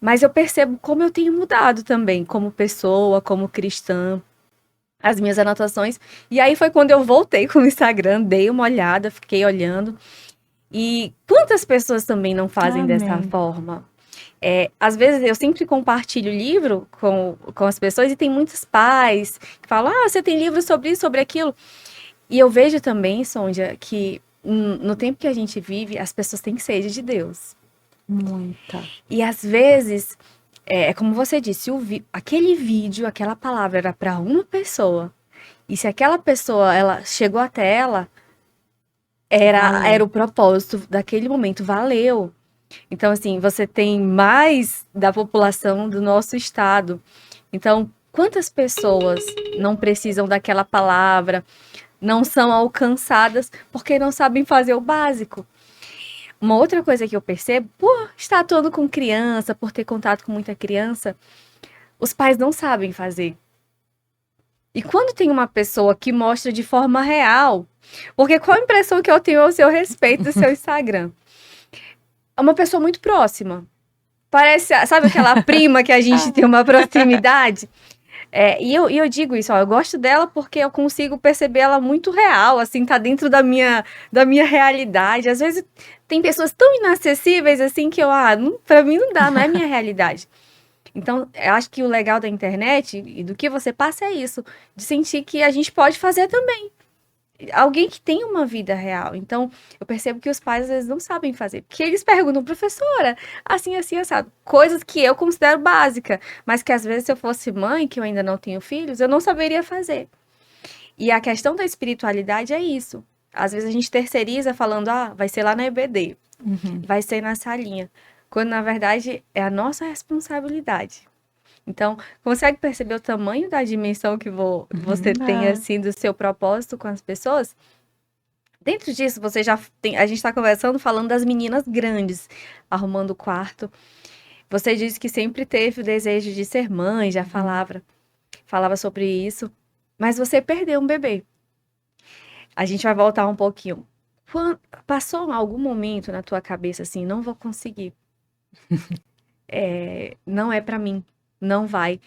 Mas eu percebo como eu tenho mudado também, como pessoa, como cristã, as minhas anotações. E aí foi quando eu voltei com o Instagram, dei uma olhada, fiquei olhando. E quantas pessoas também não fazem dessa forma? Às vezes eu sempre compartilho livro com as pessoas e tem muitos pais que falam, você tem livro sobre isso, sobre aquilo. E eu vejo também, Sonja, que no tempo que a gente vive, as pessoas têm sede de Deus. Muita. E às vezes, como você disse, aquele vídeo, aquela palavra era para uma pessoa. E se aquela pessoa, ela chegou até ela, Era o propósito daquele momento, valeu. Então, assim, você tem mais da população do nosso estado. Então, quantas pessoas não precisam daquela palavra, não são alcançadas porque não sabem fazer o básico? Uma outra coisa que eu percebo, por estar atuando com criança, por ter contato com muita criança, os pais não sabem fazer. E quando tem uma pessoa que mostra de forma real, porque qual a impressão que eu tenho ao seu respeito do seu Instagram? É uma pessoa muito próxima. Parece, sabe aquela prima que a gente tem uma proximidade? E eu digo isso, ó, eu gosto dela porque eu consigo perceber ela muito real, assim, tá dentro da minha realidade. Às vezes tem pessoas tão inacessíveis, assim, que pra mim não dá, não é minha realidade. Então, eu acho que o legal da internet e do que você passa é isso, de sentir que a gente pode fazer também. Alguém que tem uma vida real. Então, eu percebo que os pais às vezes não sabem fazer. Porque eles perguntam, professora, assim, assado. Coisas que eu considero básica, mas que às vezes se eu fosse mãe, que eu ainda não tenho filhos, eu não saberia fazer. E a questão da espiritualidade é isso. Às vezes a gente terceiriza falando, vai ser lá na EBD, vai ser na salinha. Quando, na verdade, é a nossa responsabilidade. Então, consegue perceber o tamanho da dimensão que você tem, assim, do seu propósito com as pessoas? Dentro disso, você já tem... A gente está conversando, falando das meninas grandes, arrumando o quarto. Você disse que sempre teve o desejo de ser mãe, já falava sobre isso. Mas você perdeu um bebê. A gente vai voltar um pouquinho. Passou algum momento na tua cabeça, assim, não vou conseguir. Não é pra mim, não vai.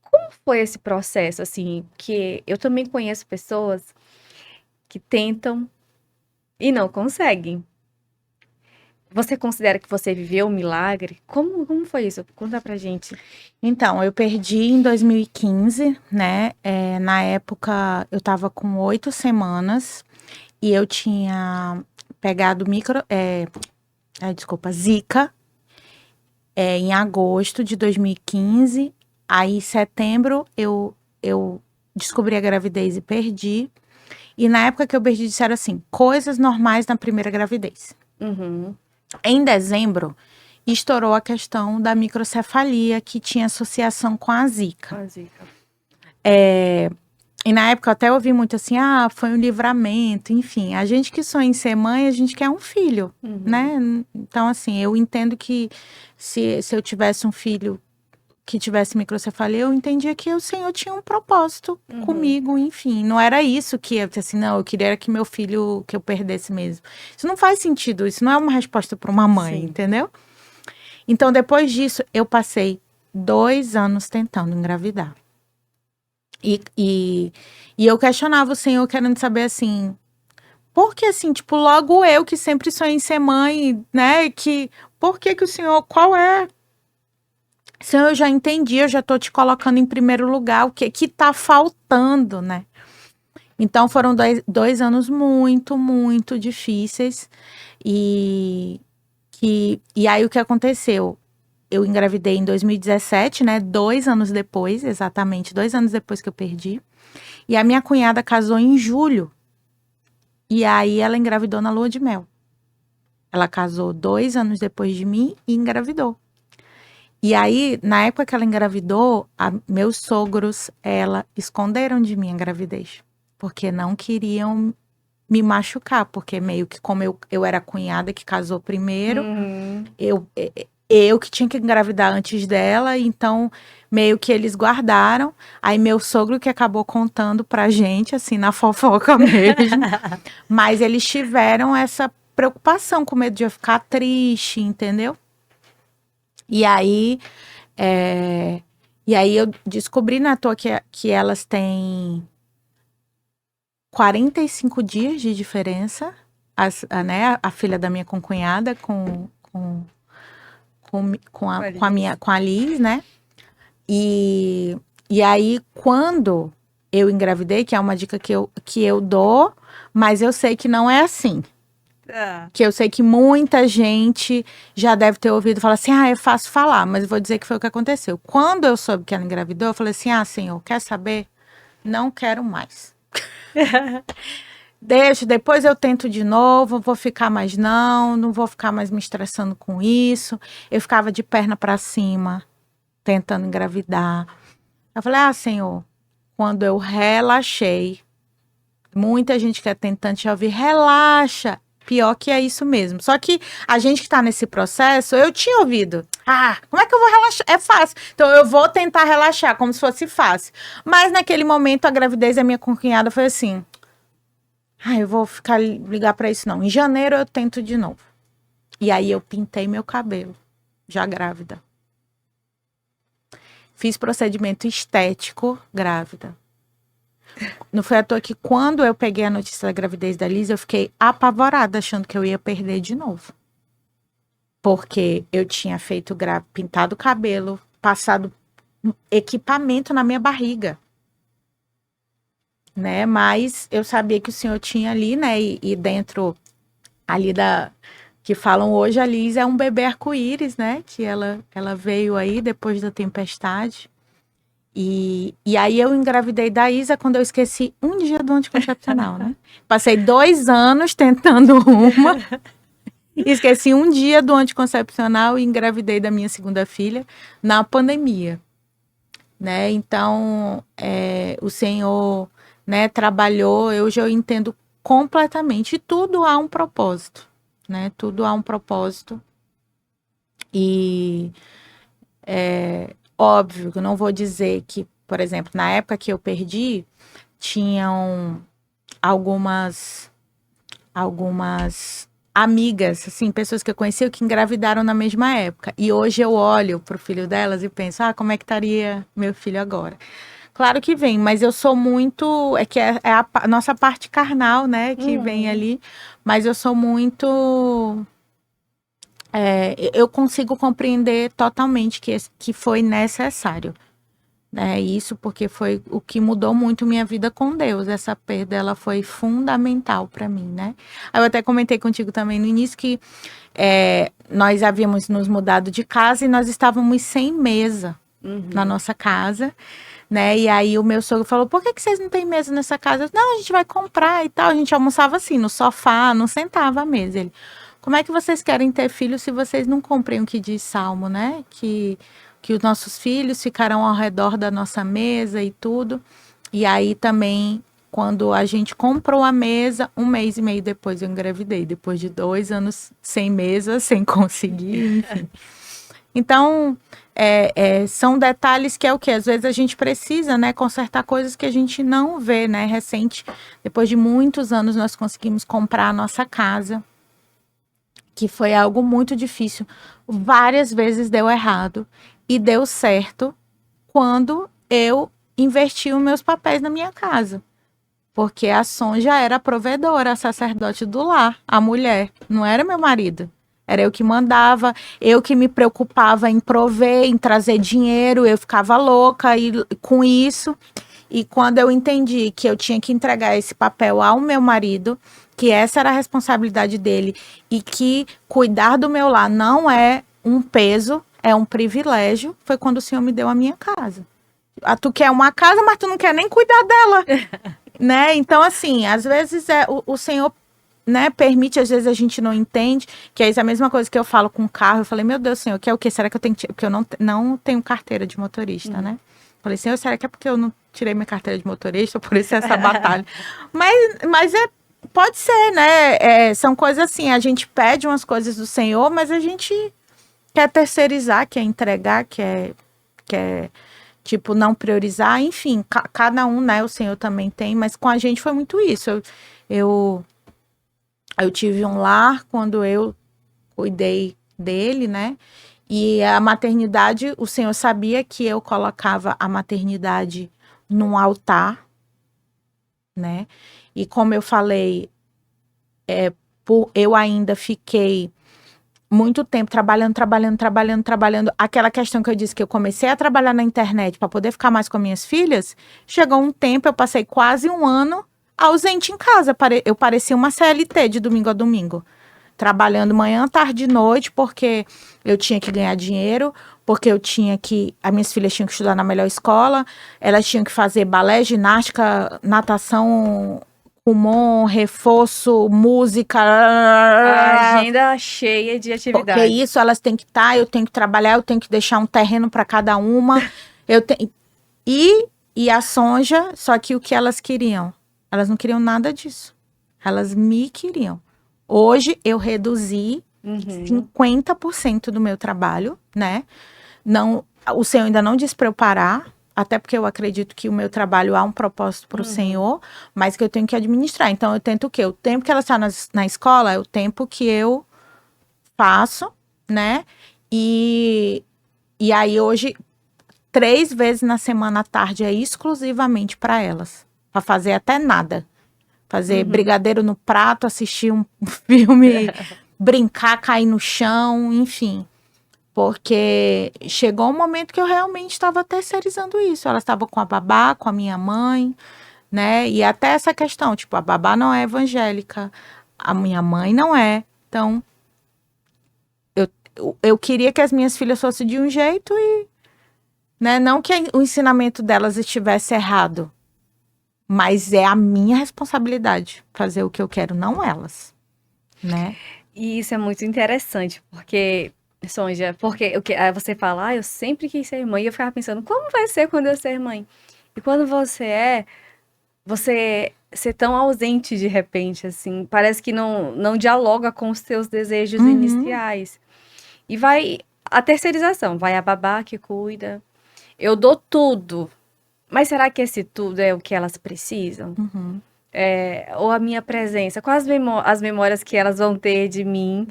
Como foi esse processo, assim, que eu também conheço pessoas que tentam e não conseguem. Você considera que você viveu um milagre? Como foi isso? Conta pra gente. Então, eu perdi em 2015, né? Na época, eu tava com 8 semanas e eu tinha pegado Zika. Em agosto de 2015, aí em setembro eu descobri a gravidez e perdi. E na época que eu perdi, disseram assim, coisas normais na primeira gravidez. Em dezembro, estourou a questão da microcefalia, que tinha associação com a Zika. E na época eu até ouvi muito assim, foi um livramento, enfim. A gente que sonha em ser mãe, a gente quer um filho, né? Então, assim, eu entendo que se eu tivesse um filho que tivesse microcefalia, eu entendia que o Senhor tinha um propósito comigo, enfim. Não era isso que eu assim, não, eu queria que meu filho, que eu perdesse mesmo. Isso não faz sentido, isso não é uma resposta para uma mãe, entendeu? Então, depois disso, eu passei 2 anos tentando engravidar. E eu questionava o Senhor, querendo saber assim, por que assim, tipo, logo eu que sempre sonhei em ser mãe, né, por que o Senhor, qual é? Senhor, eu já entendi, eu já tô te colocando em primeiro lugar, o que tá faltando, né? Então, foram 2 anos muito, muito difíceis, e aí o que aconteceu? Eu engravidei em 2017, né? 2 anos depois, exatamente 2 anos depois que eu perdi. E a minha cunhada casou em julho. E aí ela engravidou na lua de mel. Ela casou 2 anos depois de mim e engravidou. E aí, na época que ela engravidou, meus sogros, esconderam de mim a gravidez. Porque não queriam me machucar. Porque meio que como eu era a cunhada que casou primeiro, eu que tinha que engravidar antes dela, então meio que eles guardaram. Aí meu sogro que acabou contando pra gente, assim, na fofoca mesmo. Mas eles tiveram essa preocupação, com medo de eu ficar triste, entendeu? E aí eu descobri na toa que elas têm 45 dias de diferença, a filha da minha concunhada com a Liz, né? E aí, quando eu engravidei, que é uma dica que eu dou, mas eu sei que não é assim. Que eu sei que muita gente já deve ter ouvido falar assim, é fácil falar, mas eu vou dizer que foi o que aconteceu. Quando eu soube que ela engravidou, eu falei assim, Senhor, quer saber? Não quero mais. deixa, depois eu tento de novo, vou ficar mais não vou ficar mais me estressando com isso. Eu ficava de perna para cima, tentando engravidar. Eu falei, Senhor, quando eu relaxei, muita gente que é tentante já ouvi, relaxa. Pior que é isso mesmo. Só que a gente que tá nesse processo, eu tinha ouvido. Como é que eu vou relaxar? É fácil. Então eu vou tentar relaxar, como se fosse fácil. Mas naquele momento, a gravidez da minha cunhada foi assim. Eu vou ligar pra isso não. Em janeiro eu tento de novo. E aí eu pintei meu cabelo, já grávida. Fiz procedimento estético, grávida. Não foi à toa que quando eu peguei a notícia da gravidez da Liz, eu fiquei apavorada, achando que eu ia perder de novo. Porque eu tinha feito pintado o cabelo, passado equipamento na minha barriga. Né? Mas eu sabia que o Senhor tinha ali, né? E dentro ali que falam hoje, a Liz é um bebê arco-íris, né? Que ela veio aí depois da tempestade. E aí eu engravidei da Isa quando eu esqueci um dia do anticoncepcional, né? Passei 2 anos tentando uma, esqueci um dia do anticoncepcional e engravidei da minha segunda filha na pandemia, né? Então, o Senhor, né, trabalhou, hoje eu entendo completamente, e tudo há um propósito, né? Tudo há um propósito. E óbvio que eu não vou dizer que, por exemplo, na época que eu perdi, tinham algumas amigas, assim, pessoas que eu conhecia que engravidaram na mesma época. E hoje eu olho pro filho delas e penso, como é que estaria meu filho agora? Claro que vem, mas eu sou muito, é a nossa parte carnal, né, que vem ali, mas eu sou muito... eu consigo compreender totalmente que foi necessário, né? Isso porque foi o que mudou muito minha vida com Deus. Essa perda, ela foi fundamental para mim, né? Eu até comentei contigo também no início que nós havíamos nos mudado de casa e nós estávamos sem mesa na nossa casa, né? E aí o meu sogro falou, por que vocês não têm mesa nessa casa? Eu, não, a gente vai comprar e tal. A gente almoçava assim, no sofá, não sentava à mesa. Ele, como é que vocês querem ter filhos se vocês não cumprem o que diz Salmo, né? Que os nossos filhos ficarão ao redor da nossa mesa e tudo. E aí também, quando a gente comprou a mesa, 1 mês e meio depois eu engravidei. Depois de 2 anos sem mesa, sem conseguir, enfim. Então, são detalhes que é o que? Às vezes a gente precisa, né, consertar coisas que a gente não vê, né? Recente, depois de muitos anos, nós conseguimos comprar a nossa casa, que foi algo muito difícil. Várias vezes deu errado e deu certo quando eu investi os meus papéis na minha casa. Porque a Sonja era a provedora, a sacerdote do lar, a mulher, não era meu marido. Era eu que mandava, eu que me preocupava em prover, em trazer dinheiro, eu ficava louca com isso. E quando eu entendi que eu tinha que entregar esse papel ao meu marido, que essa era a responsabilidade dele e que cuidar do meu lar não é um peso, é um privilégio, foi quando o Senhor me deu a minha casa. Tu quer uma casa, mas tu não quer nem cuidar dela, né? Então, assim, às vezes o Senhor, né, permite, às vezes a gente não entende, que é a mesma coisa que eu falo com o carro. Eu falei, meu Deus, Senhor, que é o quê? Será que eu tenho que... Porque eu não tenho carteira de motorista, né? Falei, Senhor, será que é porque eu não tirei minha carteira de motorista? Por isso essa batalha. Mas pode ser, né? São coisas assim, a gente pede umas coisas do Senhor, mas a gente quer terceirizar, quer entregar, quer tipo, não priorizar, enfim, cada um, né, o Senhor também tem, mas com a gente foi muito isso. Eu tive um lar quando eu cuidei dele, né, e a maternidade, o Senhor sabia que eu colocava a maternidade num altar, né, e como eu falei, eu ainda fiquei muito tempo trabalhando. Aquela questão que eu disse que eu comecei a trabalhar na internet para poder ficar mais com minhas filhas, chegou um tempo, eu passei quase 1 ano ausente em casa. Eu parecia uma CLT de domingo a domingo. Trabalhando manhã, tarde e noite, porque eu tinha que ganhar dinheiro, porque as minhas filhas tinham que estudar na melhor escola, elas tinham que fazer balé, ginástica, natação Kumon, reforço, música. A agenda cheia de atividades. Porque isso, elas têm que estar, eu tenho que trabalhar, eu tenho que deixar um terreno para cada uma. E a Sonja, só que o que elas queriam? Elas não queriam nada disso. Elas me queriam. Hoje eu reduzi 50% do meu trabalho, né? Não, o Senhor ainda não disse para eu parar, até porque eu acredito que o meu trabalho há um propósito para o Senhor, mas que eu tenho que administrar. Então, eu tento o quê? O tempo que ela está na escola é o tempo que eu faço, né? E aí, hoje, 3 vezes na semana à tarde é exclusivamente para elas. Para fazer até nada. Fazer brigadeiro no prato, assistir um filme, brincar, cair no chão, enfim. Porque chegou um momento que eu realmente estava terceirizando isso. Ela estava com a babá, com a minha mãe, né? E até essa questão, tipo, a babá não é evangélica, a minha mãe não é. Então, eu queria que as minhas filhas fossem de um jeito e, né? Não que o ensinamento delas estivesse errado, mas é a minha responsabilidade fazer o que eu quero, não elas, né? E isso é muito interessante, porque, Sonja, porque aí você fala, eu sempre quis ser mãe, e eu ficava pensando, como vai ser quando eu ser mãe? E quando você ser tão ausente de repente, assim, parece que não dialoga com os seus desejos iniciais. E vai a terceirização, vai a babá que cuida, eu dou tudo, mas será que esse tudo é o que elas precisam? Ou a minha presença, quais as memórias que elas vão ter de mim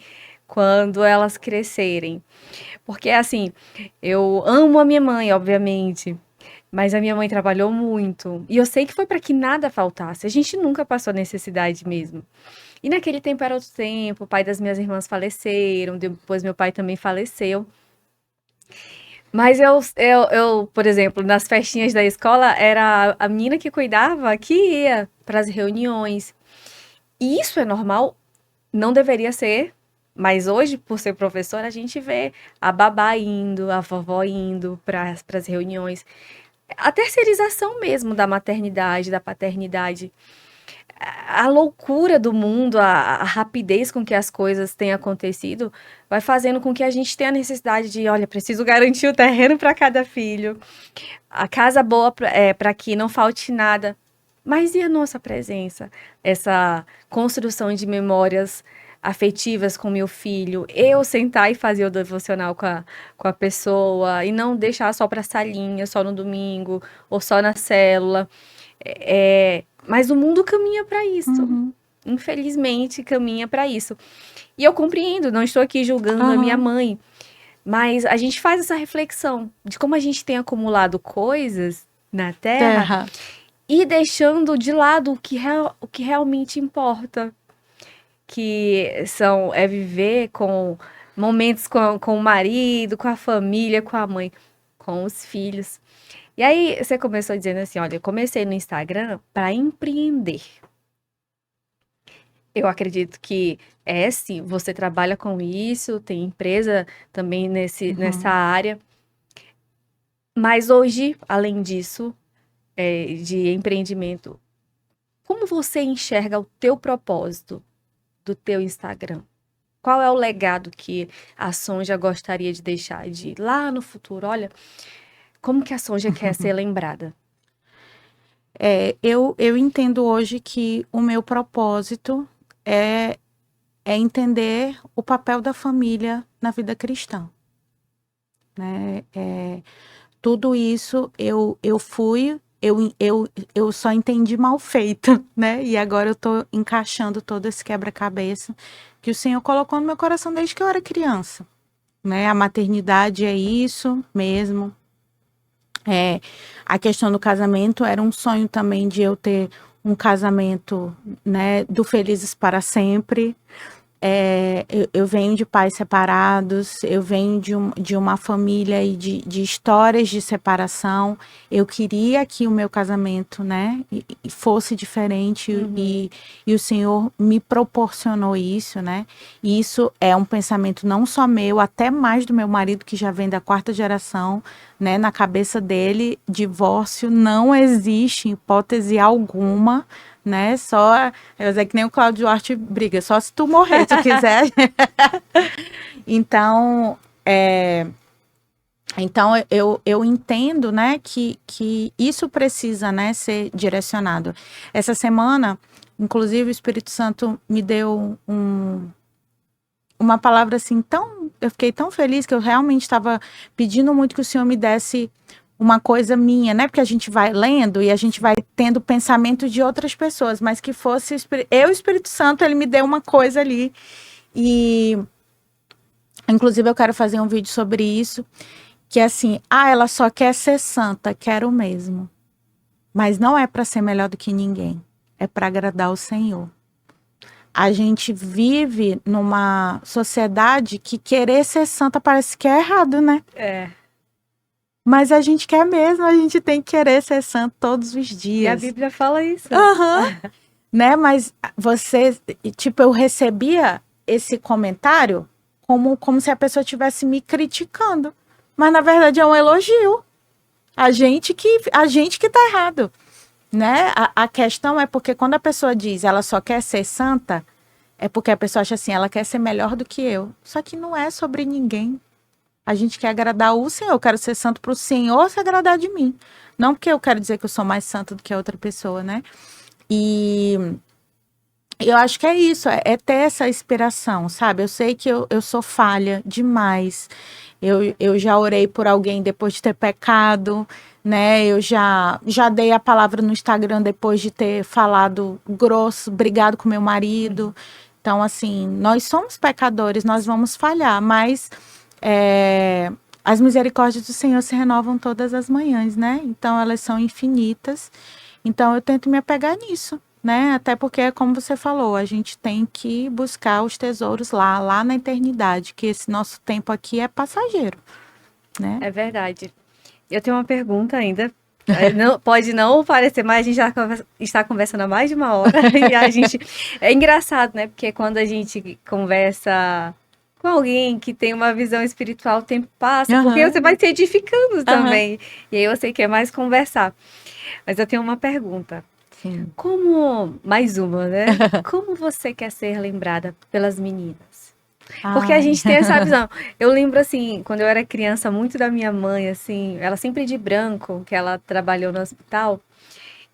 quando elas crescerem? Porque, assim, eu amo a minha mãe, obviamente, mas a minha mãe trabalhou muito. E eu sei que foi para que nada faltasse. A gente nunca passou necessidade mesmo. E naquele tempo era outro tempo, o pai das minhas irmãs faleceram, depois meu pai também faleceu. Mas eu, por exemplo, nas festinhas da escola, era a menina que cuidava que ia para as reuniões. E isso é normal, não deveria ser, mas hoje, por ser professora, a gente vê a babá indo, a vovó indo para as reuniões. A terceirização mesmo da maternidade, da paternidade. A loucura do mundo, a rapidez com que as coisas têm acontecido, vai fazendo com que a gente tenha a necessidade de, olha, preciso garantir o terreno para cada filho, a casa boa para que não falte nada. Mas e a nossa presença? Essa construção de memórias afetivas com meu filho, eu sentar e fazer o devocional com a pessoa e não deixar só para salinha, só no domingo ou só na célula. Mas o mundo caminha para isso. Infelizmente, caminha para isso. E eu compreendo, não estou aqui julgando a minha mãe, mas a gente faz essa reflexão de como a gente tem acumulado coisas na Terra e deixando de lado o que realmente importa, que é viver com momentos com o marido, com a família, com a mãe, com os filhos. E aí você começou dizendo assim, olha, eu comecei no Instagram para empreender. Eu acredito que sim, você trabalha com isso, tem empresa também nessa área. Mas hoje, além disso, de empreendimento, como você enxerga o teu propósito do teu Instagram? Qual é o legado que a Sonja gostaria de deixar lá no futuro? Olha, como que a Sonja quer ser lembrada? Eu entendo hoje que o meu propósito é entender o papel da família na vida cristã, né? Tudo isso eu só entendi mal feito, né? E agora eu tô encaixando todo esse quebra-cabeça que o Senhor colocou no meu coração desde que eu era criança, né? A maternidade é isso mesmo. A questão do casamento era um sonho também de eu ter um casamento, né, do Felizes para Sempre. Eu venho de pais separados, eu venho de uma família e de histórias de separação. Eu queria que o meu casamento, né, fosse diferente e o Senhor me proporcionou isso, né? E isso é um pensamento não só meu, até mais do meu marido, que já vem da 4ª geração, né? Na cabeça dele, divórcio não existe em hipótese alguma, né? Só, eu dizer que nem o Cláudio Duarte briga, só se tu morrer, se tu quiser. Então, eu entendo, né, que isso precisa, né, ser direcionado. Essa semana, inclusive, o Espírito Santo me deu uma palavra assim eu fiquei tão feliz que eu realmente estava pedindo muito que o Senhor me desse uma coisa minha, né? Porque a gente vai lendo e a gente vai tendo pensamento de outras pessoas, mas que fosse o Espírito Santo, ele me deu uma coisa ali. E inclusive eu quero fazer um vídeo sobre isso, que é assim, ela só quer ser santa, quero mesmo. Mas não é para ser melhor do que ninguém, é para agradar o Senhor. A gente vive numa sociedade que querer ser santa parece que é errado, né? Mas a gente quer mesmo, a gente tem que querer ser santo todos os dias. E a Bíblia fala isso. Né? Mas eu recebia esse comentário como se a pessoa estivesse me criticando. Mas na verdade é um elogio. A gente que tá errado, né? A questão é porque quando a pessoa diz ela só quer ser santa, é porque a pessoa acha assim, ela quer ser melhor do que eu. Só que não é sobre ninguém. A gente quer agradar o Senhor. Eu quero ser santo para o Senhor se agradar de mim. Não porque eu quero dizer que eu sou mais santa do que a outra pessoa, né? E eu acho que é isso, é ter essa inspiração, sabe? Eu sei que eu sou falha demais. Eu já orei por alguém depois de ter pecado, né? Eu já dei a palavra no Instagram depois de ter falado grosso, brigado com meu marido. Então, assim, nós somos pecadores, nós vamos falhar, mas as misericórdias do Senhor se renovam todas as manhãs, né? Então, elas são infinitas. Então, eu tento me apegar nisso, né? Até porque, como você falou, a gente tem que buscar os tesouros lá na eternidade, que esse nosso tempo aqui é passageiro, né? É verdade. Eu tenho uma pergunta ainda. Pode não parecer, mas a gente já está conversando há mais de uma hora. E a gente... É engraçado, né? Porque quando a gente conversa com alguém que tem uma visão espiritual, o tempo passa, porque você vai se edificando também. E aí você quer mais conversar. Mas eu tenho uma pergunta. Sim. Mais uma, né? Como você quer ser lembrada pelas meninas? Porque a gente tem essa visão. Eu lembro, assim, quando eu era criança, muito da minha mãe, assim, ela sempre de branco, que ela trabalhou no hospital.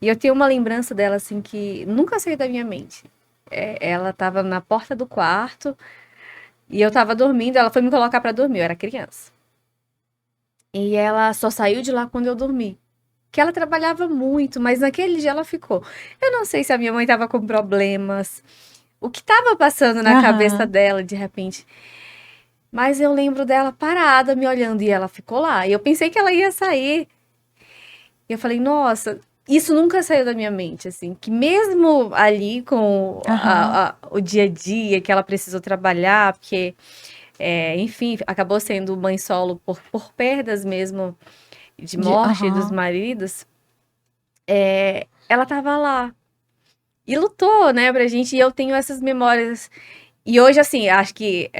E eu tenho uma lembrança dela, assim, que nunca saiu da minha mente. Ela estava na porta do quarto e eu estava dormindo, ela foi me colocar para dormir, eu era criança. E ela só saiu de lá quando eu dormi. Que ela trabalhava muito, mas naquele dia ela ficou. Eu não sei se a minha mãe estava com problemas, o que estava passando na cabeça dela de repente. Mas eu lembro dela parada, me olhando, e ela ficou lá. E eu pensei que ela ia sair. E eu falei, nossa, isso nunca saiu da minha mente, assim. Que mesmo ali com o dia a dia, que ela precisou trabalhar, porque, enfim, acabou sendo mãe solo por perdas mesmo, de morte dos maridos, ela tava lá e lutou, né, pra gente, e eu tenho essas memórias, e hoje, assim, acho que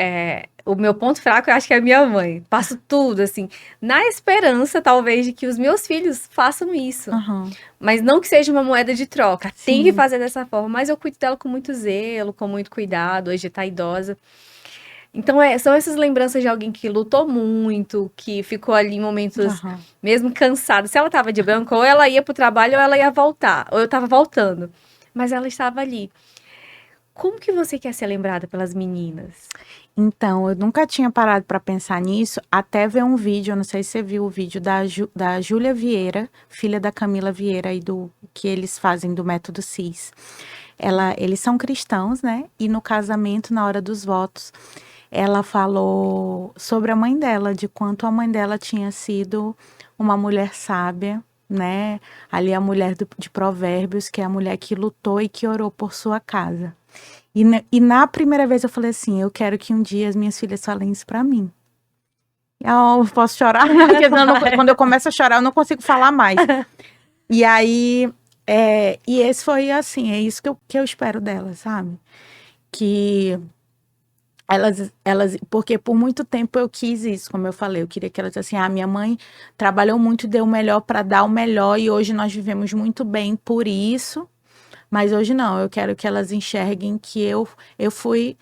o meu ponto fraco, eu acho que é a minha mãe, passo tudo, assim, na esperança, talvez, de que os meus filhos façam isso, mas não que seja uma moeda de troca, tem que fazer dessa forma, mas eu cuido dela com muito zelo, com muito cuidado, hoje tá idosa. Então, são essas lembranças de alguém que lutou muito, que ficou ali em momentos mesmo cansada. Se ela estava de branco, ou ela ia para o trabalho, ou ela ia voltar. Ou eu estava voltando. Mas ela estava ali. Como que você quer ser lembrada pelas meninas? Então, eu nunca tinha parado para pensar nisso, até ver um vídeo, eu não sei se você viu o vídeo da Júlia Vieira, filha da Camila Vieira, aí que eles fazem do Método CIS. Eles são cristãos, né? E no casamento, na hora dos votos, ela falou sobre a mãe dela, de quanto a mãe dela tinha sido uma mulher sábia, né? Ali a mulher de Provérbios, que é a mulher que lutou e que orou por sua casa. E na primeira vez eu falei assim, eu quero que um dia as minhas filhas falem isso pra mim. Eu posso chorar? Porque quando eu começo a chorar, eu não consigo falar mais. E aí, e esse foi assim, é isso que eu espero delas, sabe? Que elas, porque por muito tempo eu quis isso, como eu falei, eu queria que elas assim, minha mãe trabalhou muito, deu o melhor para dar o melhor e hoje nós vivemos muito bem por isso, Mas hoje não, eu quero que elas enxerguem que eu fui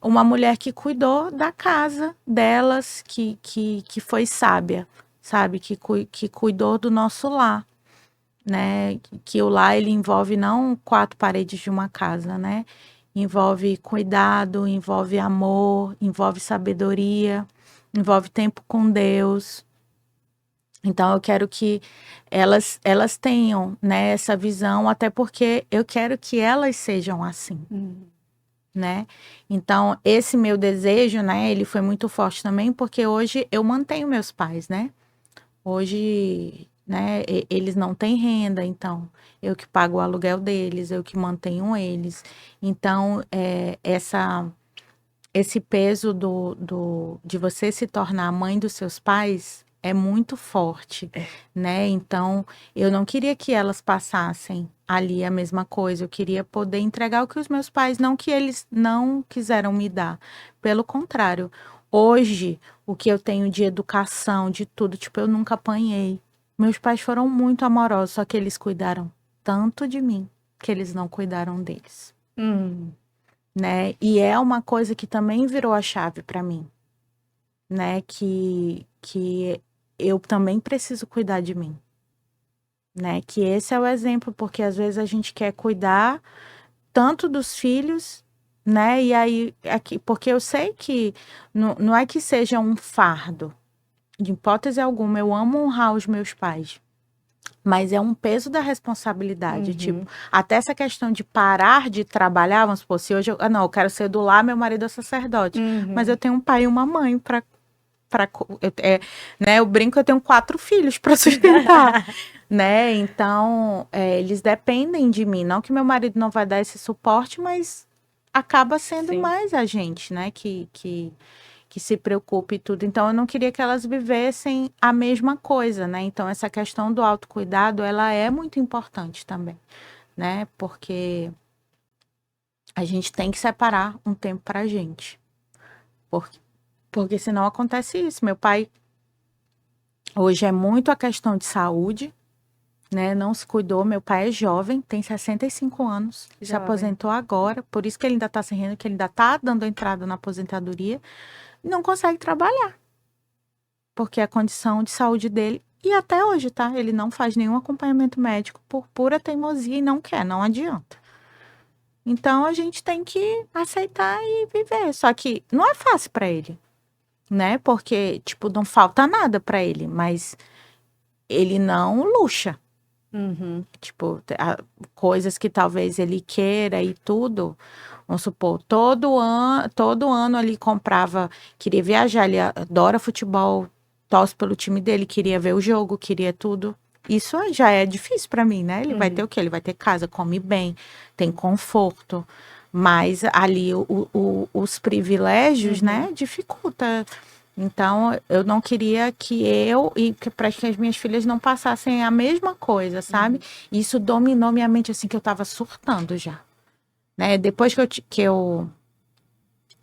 uma mulher que cuidou da casa delas, que foi sábia, sabe? Que cuidou do nosso lar, né? Que o lar, ele envolve não 4 paredes de uma casa, né? Envolve cuidado, envolve amor, envolve sabedoria, envolve tempo com Deus. Então, eu quero que elas tenham, né, essa visão, até porque eu quero que elas sejam assim, né? Então, esse meu desejo, né, ele foi muito forte também, porque hoje eu mantenho meus pais, né? Hoje, né, eles não têm renda, então eu que pago o aluguel deles, eu que mantenho eles. Então, esse peso de você se tornar a mãe dos seus pais é muito forte, né? Então, eu não queria que elas passassem ali a mesma coisa. Eu queria poder entregar o que os meus pais, não que eles não quiseram me dar. Pelo contrário, hoje, o que eu tenho de educação, de tudo, tipo, eu nunca apanhei. Meus pais foram muito amorosos, só que eles cuidaram tanto de mim que eles não cuidaram deles. Né? E é uma coisa que também virou a chave para mim, né? Que eu também preciso cuidar de mim, né? Que esse é o exemplo, porque às vezes a gente quer cuidar tanto dos filhos, né? E aí, aqui, porque eu sei que não é que seja um fardo, de hipótese alguma, eu amo honrar os meus pais. Mas é um peso da responsabilidade, tipo, até essa questão de parar de trabalhar, vamos supor, se hoje eu quero ser do lar, meu marido é sacerdote, mas eu tenho um pai e uma mãe né, eu brinco, eu tenho 4 filhos para sustentar, né, então, eles dependem de mim, não que meu marido não vai dar esse suporte, mas acaba sendo mais a gente, né, que se preocupe e tudo. Então, eu não queria que elas vivessem a mesma coisa, né? Então, essa questão do autocuidado, ela é muito importante também, né? Porque a gente tem que separar um tempo pra gente. Porque senão acontece isso. Meu pai, hoje é muito a questão de saúde, né? Não se cuidou. Meu pai é jovem, tem 65 anos, se aposentou agora, por isso que ele ainda tá sem renda, que ele ainda tá dando entrada na aposentadoria, não consegue trabalhar. Porque a condição de saúde dele, e até hoje, tá? Ele não faz nenhum acompanhamento médico por pura teimosia e não quer, não adianta. Então, a gente tem que aceitar e viver. Só que não é fácil para ele, né? Porque, tipo, não falta nada para ele, mas ele não luxa. Tipo, coisas que talvez ele queira e tudo. Vamos supor, todo ano ele comprava, queria viajar, ele adora futebol, torce pelo time dele, queria ver o jogo, queria tudo. Isso já é difícil para mim, né? Ele vai ter o quê? Ele vai ter casa, come bem, tem conforto, mas ali os privilégios, né, dificulta. Então, eu não queria que eu e para que as minhas filhas não passassem a mesma coisa, sabe? Isso dominou minha mente, assim, que eu tava surtando já. Né? Depois que eu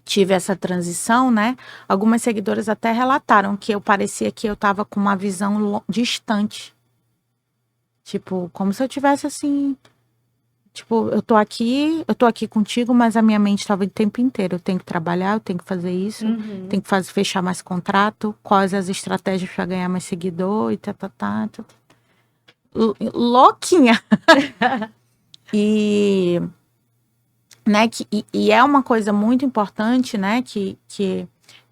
tive essa transição, né? Algumas seguidoras até relataram que eu parecia que eu tava com uma visão distante. Tipo, como se eu tivesse assim... Tipo, eu tô aqui contigo, mas a minha mente tava o tempo inteiro. Eu tenho que trabalhar, eu tenho que fazer isso, tenho que fechar mais contrato, quais as estratégias para ganhar mais seguidor e louquinha. E, né, e é uma coisa muito importante, né, que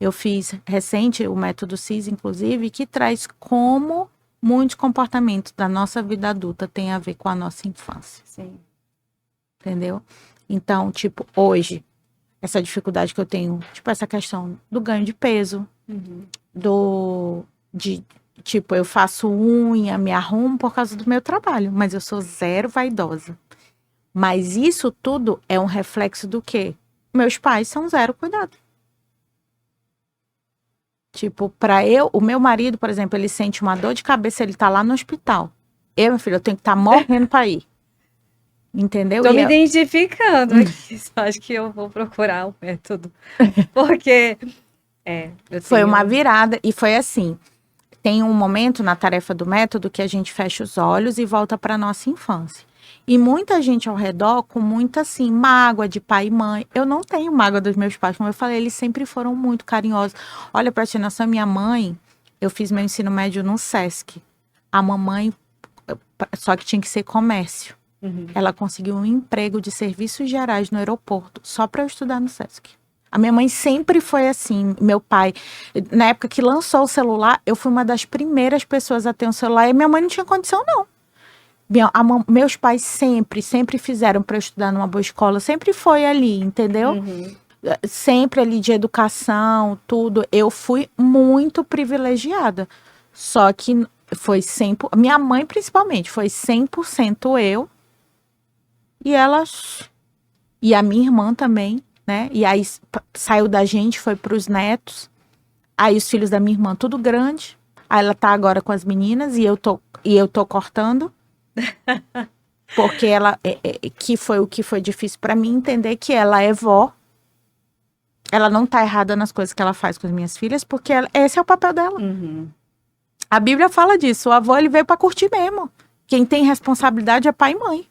eu fiz recente, o método CIS, inclusive, que traz como muitos comportamentos da nossa vida adulta tem a ver com a nossa infância. Sim. Entendeu? Então, tipo, hoje, essa dificuldade que eu tenho, tipo, essa questão do ganho de peso, tipo, eu faço unha, me arrumo por causa do meu trabalho, mas eu sou zero vaidosa. Mas isso tudo é um reflexo do quê? Meus pais são zero cuidado. Tipo, o meu marido, por exemplo, ele sente uma dor de cabeça, ele tá lá no hospital. Meu filho, eu tenho que estar morrendo pra ir. Entendeu? Tô me identificando aqui, só acho que eu vou procurar o método. Porque foi uma virada e foi assim. Tem um momento na tarefa do método que a gente fecha os olhos e volta para nossa infância. E muita gente ao redor com muita, assim, mágoa de pai e mãe. Eu não tenho mágoa dos meus pais, como eu falei, eles sempre foram muito carinhosos. Olha, pra ter noção, minha mãe, eu fiz meu ensino médio no Sesc. A mamãe, só que tinha que ser comércio. Ela conseguiu um emprego de serviços gerais no aeroporto, só para eu estudar no Sesc. A minha mãe sempre foi assim. Meu pai, na época que lançou o celular, eu fui uma das primeiras pessoas a ter um celular e minha mãe não tinha condição, não. Meus pais sempre fizeram para eu estudar numa boa escola, sempre foi ali, entendeu? Sempre ali de educação, tudo. Eu fui muito privilegiada. Só que foi 100%, minha mãe principalmente, foi 100% eu. E elas, e a minha irmã também, né? E aí saiu da gente, foi para os netos. Aí os filhos da minha irmã, tudo grande. Aí ela tá agora com as meninas e eu tô cortando. Porque ela, que foi o que foi difícil para mim entender que ela é vó. Ela não tá errada nas coisas que ela faz com as minhas filhas, porque esse é o papel dela. A Bíblia fala disso. O avô, ele veio para curtir mesmo. Quem tem responsabilidade é pai e mãe.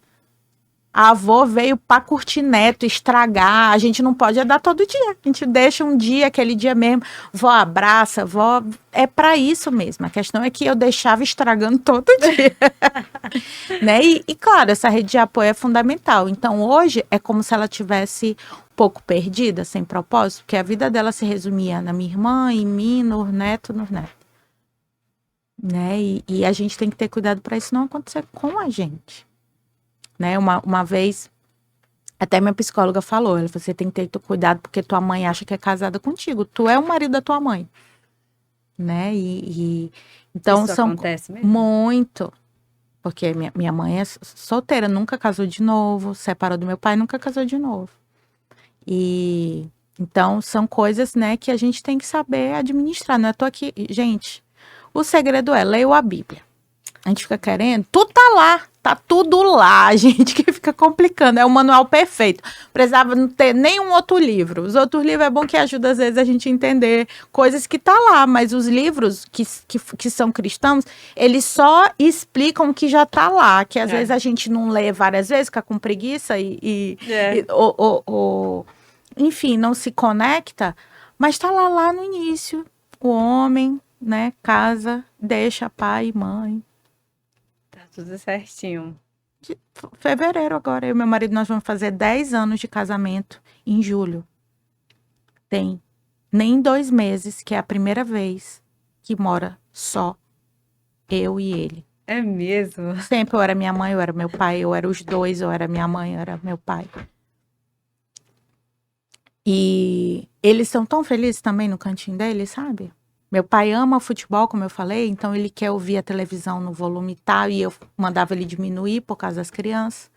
A avó veio para curtir neto, estragar. A gente não pode dar todo dia. A gente deixa um dia, aquele dia mesmo. Vó abraça, vó. É para isso mesmo. A questão é que eu deixava estragando todo dia. Né? E, claro, essa rede de apoio é fundamental. Então, hoje, é como se ela tivesse um pouco perdida, sem propósito, porque a vida dela se resumia na minha irmã, em mim, nos netos. Né? E a gente tem que ter cuidado para isso não acontecer com a gente. Né? Uma vez, até minha psicóloga falou, ela falou, você tem que ter cuidado porque tua mãe acha que é casada contigo. Tu é o marido da tua mãe. Né? Então, isso acontece mesmo? Muito. Porque minha mãe é solteira, nunca casou de novo, separou do meu pai, nunca casou de novo. E então, são coisas, né, que a gente tem que saber administrar. Não é à toa que, gente, o segredo é ler a Bíblia. A gente fica querendo, tudo tá lá, tá tudo lá, a gente que fica complicando, é o manual perfeito. Precisava não ter nenhum outro livro. Os outros livros é bom que ajuda às vezes a gente a entender coisas que tá lá, mas os livros que são cristãos, eles só explicam o que já tá lá, que às vezes a gente não lê várias vezes, fica com preguiça enfim, não se conecta, mas tá lá no início. O homem, né, casa, deixa pai e mãe. Tudo certinho. De fevereiro agora, eu e meu marido, nós vamos fazer 10 anos de casamento em julho. Tem nem 2 meses, que é a primeira vez que mora só eu e ele. É mesmo? Sempre eu era minha mãe, eu era meu pai, eu era os dois, eu era minha mãe, eu era meu pai. E eles são tão felizes também no cantinho deles, sabe? Meu pai ama futebol, como eu falei, então ele quer ouvir a televisão no volume tal, e eu mandava ele diminuir por causa das crianças.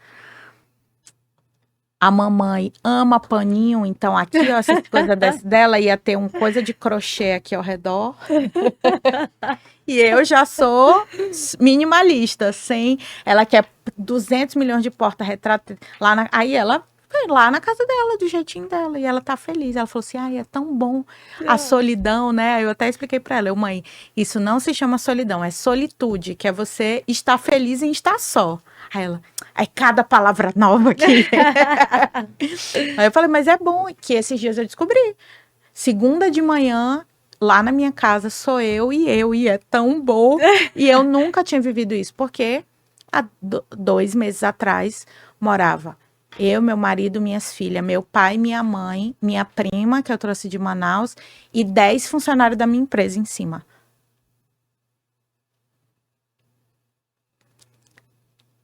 A mamãe ama paninho, então aqui, ó, essas coisas dela ia ter uma coisa de crochê aqui ao redor. E eu já sou minimalista, ela quer 200 milhões de porta-retrato lá aí ela lá na casa dela, do jeitinho dela, e ela tá feliz. Ela falou assim, ai, é tão bom a solidão, né? Eu até expliquei pra ela, mãe, isso não se chama solidão, é solitude, que é você estar feliz em estar só. Aí ela, cada palavra nova aqui. Aí eu falei, mas é bom, que esses dias eu descobri. Segunda de manhã, lá na minha casa, sou e é tão bom. E eu nunca tinha vivido isso, porque há 2 meses atrás, morava eu, meu marido, minhas filhas, meu pai, minha mãe, minha prima, que eu trouxe de Manaus, e 10 funcionários da minha empresa em cima.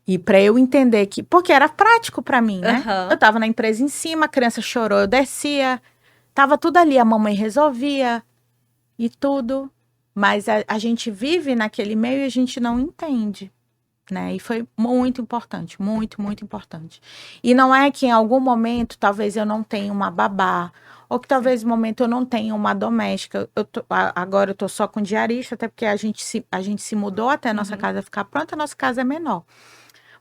E para eu entender que... Porque era prático para mim, né? Eu tava na empresa em cima, a criança chorou, eu descia. Tava tudo ali, a mamãe resolvia e tudo. Mas a gente vive naquele meio e a gente não entende. Né? E foi muito importante, muito, muito importante. E não é que em algum momento, talvez eu não tenha uma babá, ou que talvez no momento eu não tenha uma doméstica. Agora eu tô só com diarista, até porque a gente se mudou até a nossa casa ficar pronta, a nossa casa é menor.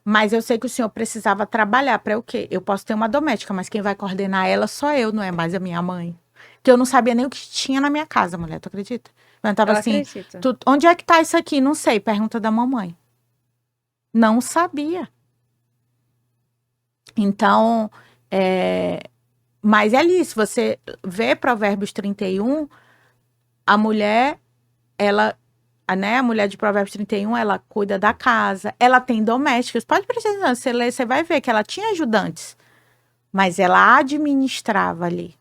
Mas eu sei que o senhor precisava trabalhar para o quê? Eu posso ter uma doméstica, mas quem vai coordenar ela sou eu, não é mais a minha mãe. Que eu não sabia nem o que tinha na minha casa, mulher, tu acredita? Eu tava assim, onde é que tá isso aqui? Não sei, pergunta da mamãe. Não sabia. Então, mas é ali, se você vê Provérbios 31, a mulher, ela, né, a mulher de Provérbios 31, ela cuida da casa, ela tem domésticos. Pode prestar atenção, você lê, você vai ver que ela tinha ajudantes, mas ela administrava ali,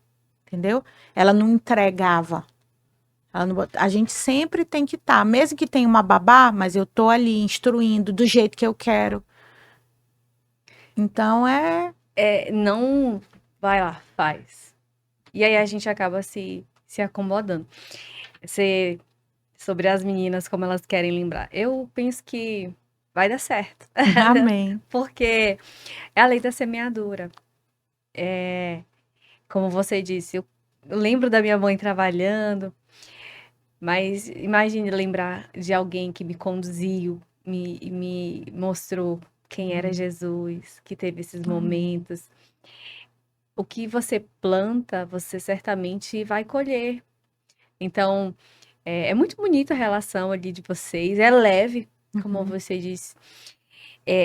entendeu? Ela não entregava. A gente sempre tem que estar, mesmo que tenha uma babá, mas eu tô ali instruindo do jeito que eu quero. Então Não vai lá, faz. E aí a gente acaba se acomodando. Sobre as meninas, como elas querem lembrar. Eu penso que vai dar certo. amém. Porque é a lei da semeadura. Como você disse, eu lembro da minha mãe trabalhando, mas imagine lembrar de alguém que me conduziu, me mostrou quem era Jesus, que teve esses momentos. O que você planta, você certamente vai colher. Então, é muito bonita a relação ali de vocês, é leve, como você disse.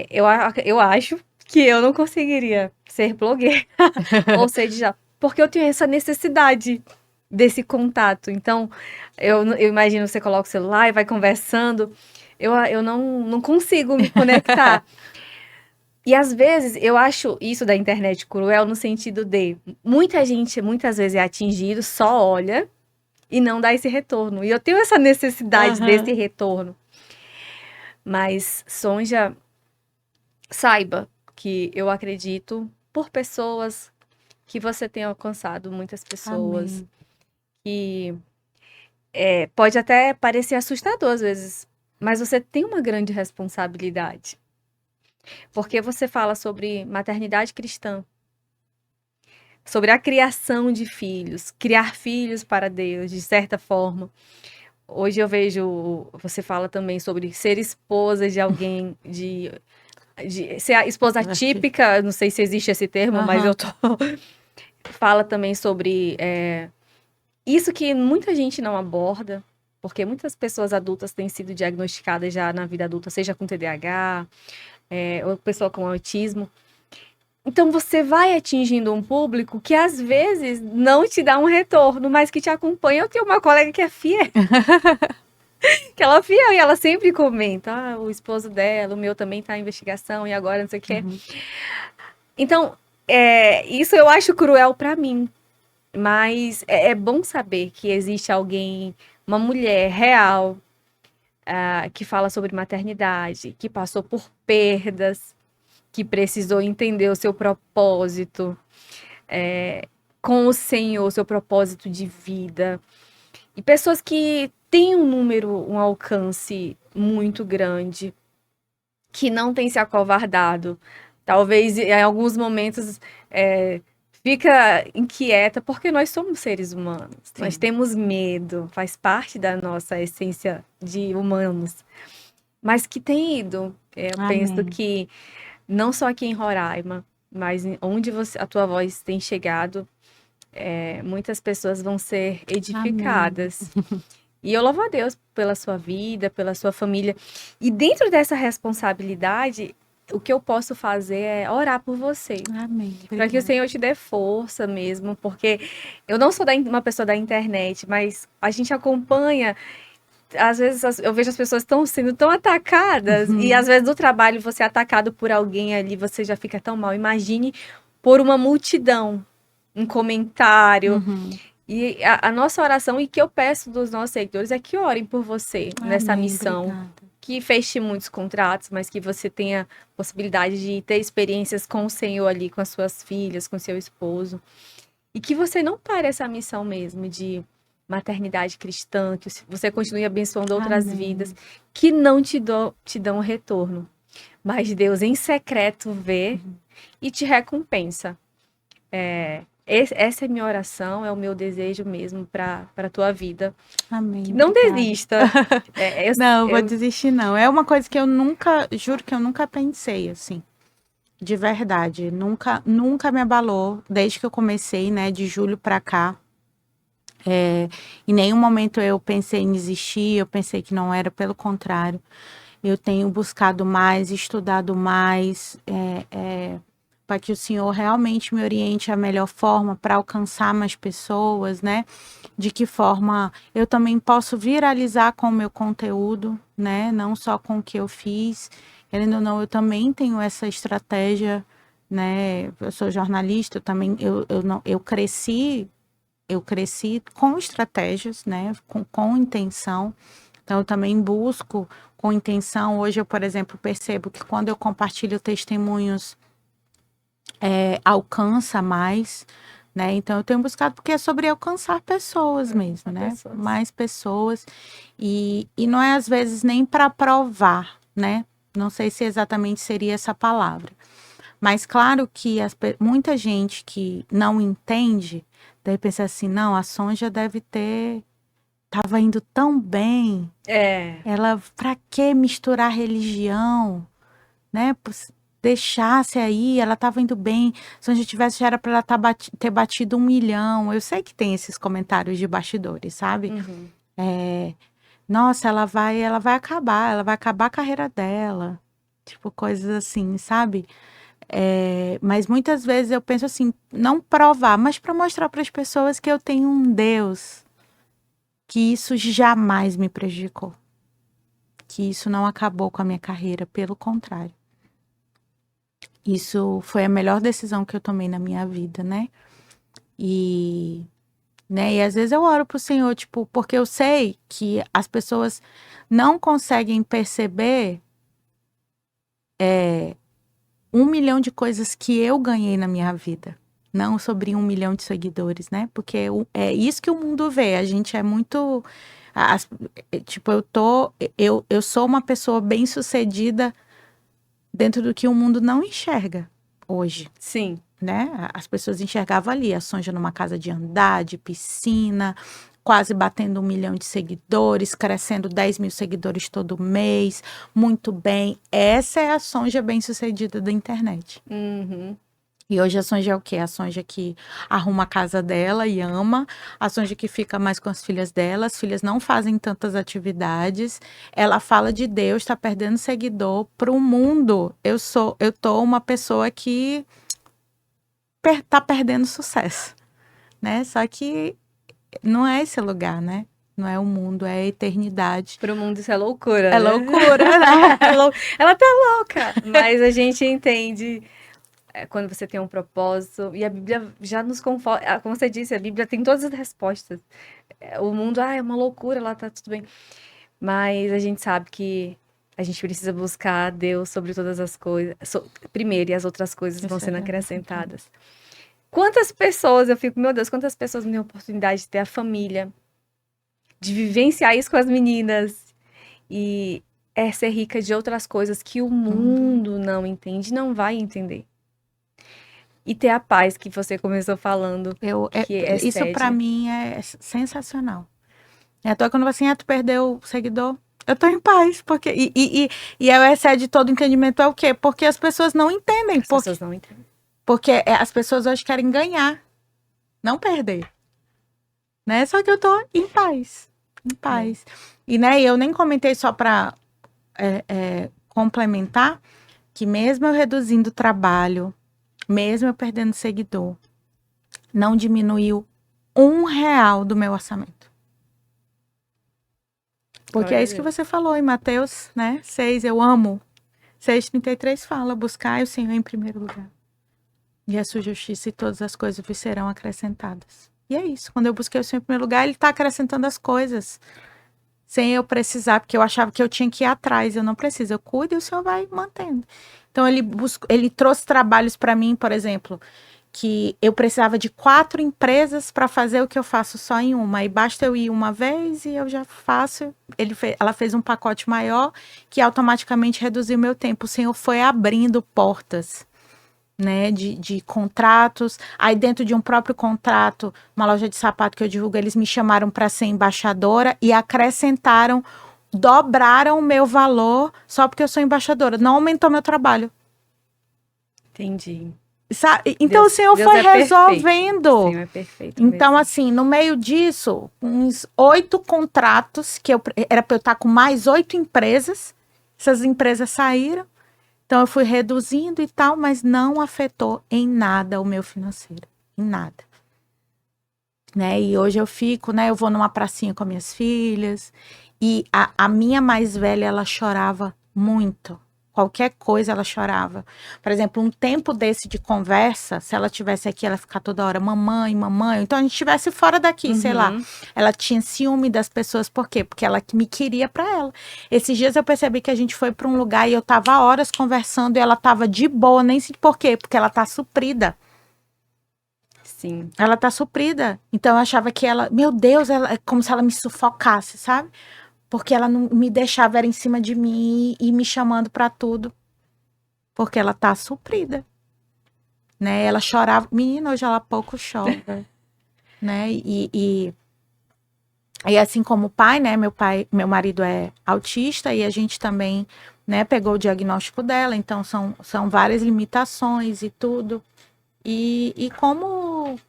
Eu acho que eu não conseguiria ser blogueira, ou seja, porque eu tenho essa necessidade desse contato. Então, eu imagino você coloca o celular e vai conversando, eu não consigo me conectar. E às vezes eu acho isso da internet cruel no sentido de muita gente muitas vezes é atingido, só olha e não dá esse retorno. E eu tenho essa necessidade desse retorno. Mas, Sonja, saiba que eu acredito por pessoas que você tem alcançado muitas pessoas. Amém. Que pode até parecer assustador às vezes, mas você tem uma grande responsabilidade. Porque você fala sobre maternidade cristã, sobre a criação de filhos, criar filhos para Deus, de certa forma. Hoje eu vejo, você fala também sobre ser esposa de alguém, de ser a esposa típica, não sei se existe esse termo, mas eu tô... Fala também sobre isso que muita gente não aborda, porque muitas pessoas adultas têm sido diagnosticadas já na vida adulta, seja com TDAH, ou pessoa com autismo. Então você vai atingindo um público que às vezes não te dá um retorno, mas que te acompanha. Eu tenho uma colega que é fiel. Que ela é fiel e ela sempre comenta. O esposo dela, o meu também tá em investigação e agora não sei o quê. Então, isso eu acho cruel pra mim. Mas é bom saber que existe alguém, uma mulher real, que fala sobre maternidade, que passou por perdas, que precisou entender o seu propósito com o Senhor, seu propósito de vida. E pessoas que têm um alcance muito grande, que não têm se acovardado. Talvez em alguns momentos fica inquieta, porque nós somos seres humanos. Sim. Nós temos medo, faz parte da nossa essência de humanos. Mas que tem ido. Eu penso que não só aqui em Roraima, mas onde a tua voz tem chegado, muitas pessoas vão ser edificadas. E eu louvo a Deus pela sua vida, pela sua família. E dentro dessa responsabilidade, o que eu posso fazer é orar por você. Amém. Para que o Senhor te dê força mesmo, porque eu não sou uma pessoa da internet, mas a gente acompanha. Às vezes eu vejo as pessoas estão sendo tão atacadas, e às vezes no trabalho você é atacado por alguém ali, você já fica tão mal. Imagine por uma multidão, um comentário. E a nossa oração, e que eu peço dos nossos seguidores, é que orem por você nessa missão. Obrigada. Que feche muitos contratos, mas que você tenha possibilidade de ter experiências com o Senhor ali, com as suas filhas, com seu esposo. E que você não pare essa missão mesmo de maternidade cristã, que você continue abençoando outras vidas, que não te dão retorno. Mas Deus em secreto vê e te recompensa. Essa é a minha oração, é o meu desejo mesmo para a tua vida. Amém. Que não desista. Não, vou desistir não. É uma coisa que eu nunca, juro que eu nunca pensei, assim. De verdade. Nunca me abalou, desde que eu comecei, né, de julho para cá. Em nenhum momento eu pensei em desistir, eu pensei que não era, pelo contrário. Eu tenho buscado mais, estudado mais, para que o Senhor realmente me oriente a melhor forma para alcançar mais pessoas, né? De que forma eu também posso viralizar com o meu conteúdo, né? Não só com o que eu fiz. Querendo ou não, eu também tenho essa estratégia, né? Eu sou jornalista, eu cresci com estratégias, né? Com intenção. Então, eu também busco com intenção. Hoje, eu, por exemplo, percebo que quando eu compartilho testemunhos, alcança mais, né? Então, eu tenho buscado, porque é sobre alcançar pessoas mesmo, né? Pessoas. Mais pessoas. E não é, às vezes, nem para provar, né? Não sei se exatamente seria essa palavra. Mas, claro que muita gente que não entende, deve pensar assim, não, a Sonja deve ter... Tava indo tão bem. Ela, pra que misturar religião, né? Deixasse aí, ela tava indo bem. Se a gente tivesse, já era pra ela ter batido 1 milhão. Eu sei que tem esses comentários de bastidores, sabe? Nossa, ela vai acabar a carreira dela. Tipo, coisas assim, sabe? Mas muitas vezes eu penso assim, não provar, mas para mostrar para as pessoas que eu tenho um Deus, que isso jamais me prejudicou, que isso não acabou com a minha carreira, pelo contrário. Isso foi a melhor decisão que eu tomei na minha vida, né? E às vezes eu oro pro Senhor, tipo, porque eu sei que as pessoas não conseguem perceber 1 milhão de coisas que eu ganhei na minha vida. Não sobre 1 milhão de seguidores, né? Porque é isso que o mundo vê. A gente é muito... tipo, eu sou uma pessoa bem-sucedida dentro do que o mundo não enxerga hoje. Sim. Né? As pessoas enxergavam ali a Sonja numa casa de andar, de piscina, quase batendo 1 milhão de seguidores, crescendo 10 mil seguidores todo mês, muito bem. Essa é a Sonja bem-sucedida da internet. E hoje a Sonja é o quê? A Sonja que arruma a casa dela e ama, a Sonja que fica mais com as filhas dela, as filhas não fazem tantas atividades, ela fala de Deus, está perdendo seguidor para o mundo. Eu tô uma pessoa que tá perdendo sucesso, né? Só que não é esse lugar, né? Não é o mundo, é a eternidade. Pro mundo isso é loucura, É né? loucura, né? Ela tá louca, mas a gente entende quando você tem um propósito, e a Bíblia já nos conforta, como você disse, a Bíblia tem todas as respostas. O mundo, é uma loucura, lá tá tudo bem. Mas a gente sabe que a gente precisa buscar Deus sobre todas as coisas, primeiro, e as outras coisas vão sendo acrescentadas. Quantas pessoas, eu fico, meu Deus, quantas pessoas me dão a oportunidade de ter a família, de vivenciar isso com as meninas, e ser rica de outras coisas que o mundo não entende, não vai entender. E ter a paz que você começou falando, que isso pra mim é sensacional. É à toa quando assim, tu perdeu o seguidor, eu tô em paz, porque e o excede de todo entendimento é o quê? Porque as pessoas não entendem. Pessoas não entendem. Porque as pessoas hoje querem ganhar, não perder. Né? Só que eu tô em paz. Em paz. E eu nem comentei só para complementar que mesmo eu reduzindo o trabalho, mesmo eu perdendo seguidor, não diminuiu R$1 do meu orçamento. Porque é isso que você falou em Mateus, né? 6, eu amo. 6,33 fala, buscai o Senhor em primeiro lugar. E a sua justiça e todas as coisas vos serão acrescentadas. E é isso. Quando eu busquei o Senhor em primeiro lugar, Ele está acrescentando as coisas. Sem eu precisar, porque eu achava que eu tinha que ir atrás. Eu não preciso, eu cuido e o Senhor vai mantendo. Então, Ele trouxe trabalhos para mim, por exemplo, que eu precisava de 4 empresas para fazer o que eu faço só em uma. E basta eu ir uma vez e eu já faço. Ela fez um pacote maior que automaticamente reduziu o meu tempo. O Senhor foi abrindo portas, né, de contratos. Aí dentro de um próprio contrato, uma loja de sapato que eu divulgo, eles me chamaram para ser embaixadora e acrescentaram, dobraram o meu valor só porque eu sou embaixadora. Não aumentou meu trabalho. Entendi. Sabe? Então Deus, o Senhor foi resolvendo. O Senhor é perfeito então, mesmo. assim, no meio disso, uns 8 contratos, que era para eu estar com mais 8 empresas. Essas empresas saíram. Então, eu fui reduzindo e tal, mas não afetou em nada o meu financeiro. Em nada. Né? E hoje eu fico, né? Eu vou numa pracinha com minhas filhas. E a minha mais velha, ela chorava muito. Qualquer coisa ela chorava. Por exemplo, um tempo desse de conversa, se ela tivesse aqui, ela ficar toda hora, mamãe, mamãe. Então, a gente estivesse fora daqui, sei lá. Ela tinha ciúme das pessoas. Por quê? Porque ela me queria pra ela. Esses dias eu percebi que a gente foi pra um lugar e eu tava horas conversando e ela tava de boa, nem sei por quê. Porque ela tá suprida. Sim. Ela tá suprida. Então, eu achava que ela... Meu Deus, é como se ela me sufocasse, sabe? Porque ela não me deixava, era em cima de mim e me chamando pra tudo. Porque ela tá suprida. Né? Ela chorava. Menina, hoje ela pouco chora. Né? E assim como o pai, né? Meu marido é autista e a gente também, né, pegou o diagnóstico dela. Então, são várias limitações e tudo. E como,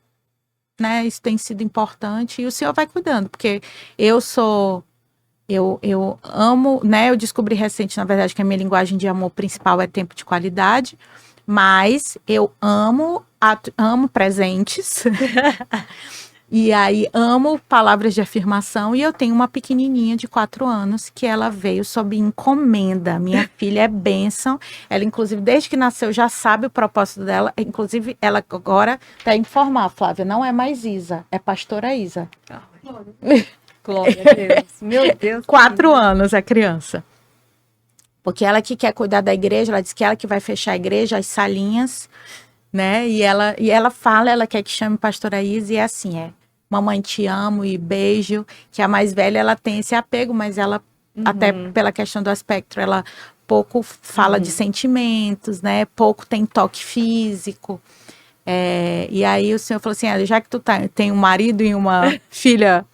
né, isso tem sido importante. E o Senhor vai cuidando. Porque eu amo, né? Eu descobri recente, na verdade, que a minha linguagem de amor principal é tempo de qualidade, mas eu amo presentes. E aí amo palavras de afirmação. E eu tenho uma pequenininha de 4 anos que ela veio sob encomenda. Minha filha é bênção. Ela, inclusive, desde que nasceu, já sabe o propósito dela. Inclusive, ela agora tá informar, Flávia, não é mais Isa, é pastora Isa. Glória a Deus. Meu Deus. 4 anos a criança. Porque ela que quer cuidar da igreja, ela diz que ela que vai fechar a igreja, as salinhas, né? E ela fala, ela quer que chame pastora Isa, e é assim, mamãe te amo e beijo, que a mais velha, ela tem esse apego, mas ela, até pela questão do aspecto, ela pouco fala de sentimentos, né? Pouco tem toque físico. E aí o Senhor falou assim, já que tu tem um marido e uma filha,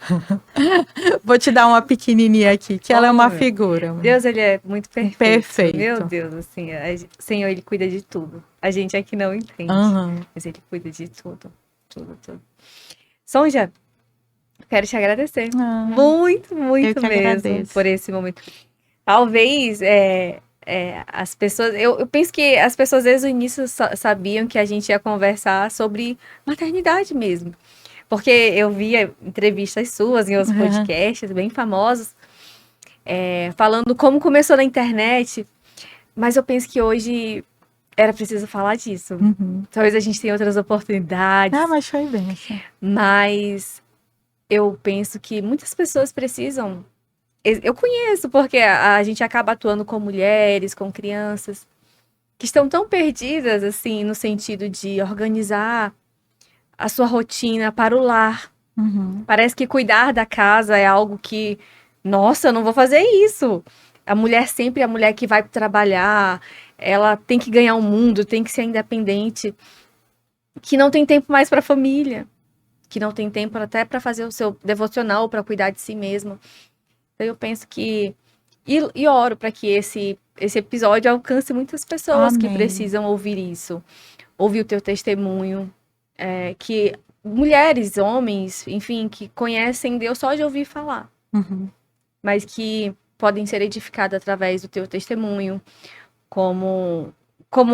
vou te dar uma pequenininha aqui, que ela é uma figura. Deus, ele é muito perfeito. Perfeito. Meu Deus, assim, o Senhor, ele cuida de tudo. A gente aqui não entende, mas ele cuida de tudo, tudo, tudo. Sonja, quero te agradecer muito, muito mesmo agradeço. por esse momento. Talvez as pessoas, eu penso que as pessoas desde o início sabiam que a gente ia conversar sobre maternidade mesmo. Porque eu via entrevistas suas em outros podcasts bem famosos, falando como começou na internet, mas eu penso que hoje era preciso falar disso. Talvez a gente tenha outras oportunidades. Mas foi bem, assim. Mas eu penso que muitas pessoas precisam. Eu conheço, porque a gente acaba atuando com mulheres, com crianças, que estão tão perdidas, assim, no sentido de organizar a sua rotina para o lar. Parece que cuidar da casa é algo que, nossa, eu não vou fazer isso. A mulher sempre é a mulher que vai trabalhar, ela tem que ganhar o mundo, tem que ser independente, que não tem tempo mais para a família, que não tem tempo até para fazer o seu devocional, para cuidar de si mesma. Então eu penso que, e oro para que esse episódio alcance muitas pessoas que precisam ouvir isso, ouvir o teu testemunho, que mulheres, homens, enfim, que conhecem Deus só de ouvir falar, mas que podem ser edificadas através do teu testemunho, como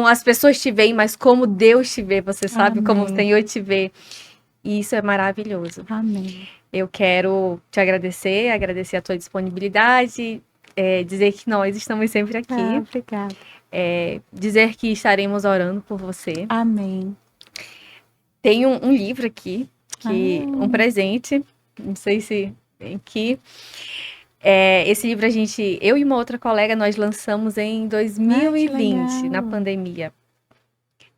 as pessoas te veem, mas como Deus te vê, você sabe, como o Senhor te vê. E isso é maravilhoso. Amém. Eu quero te agradecer a tua disponibilidade, dizer que nós estamos sempre aqui. Obrigada. Dizer que estaremos orando por você. Amém. Tem um livro aqui, um presente, não sei se tem aqui. Esse livro eu e uma outra colega, nós lançamos em 2020, na pandemia.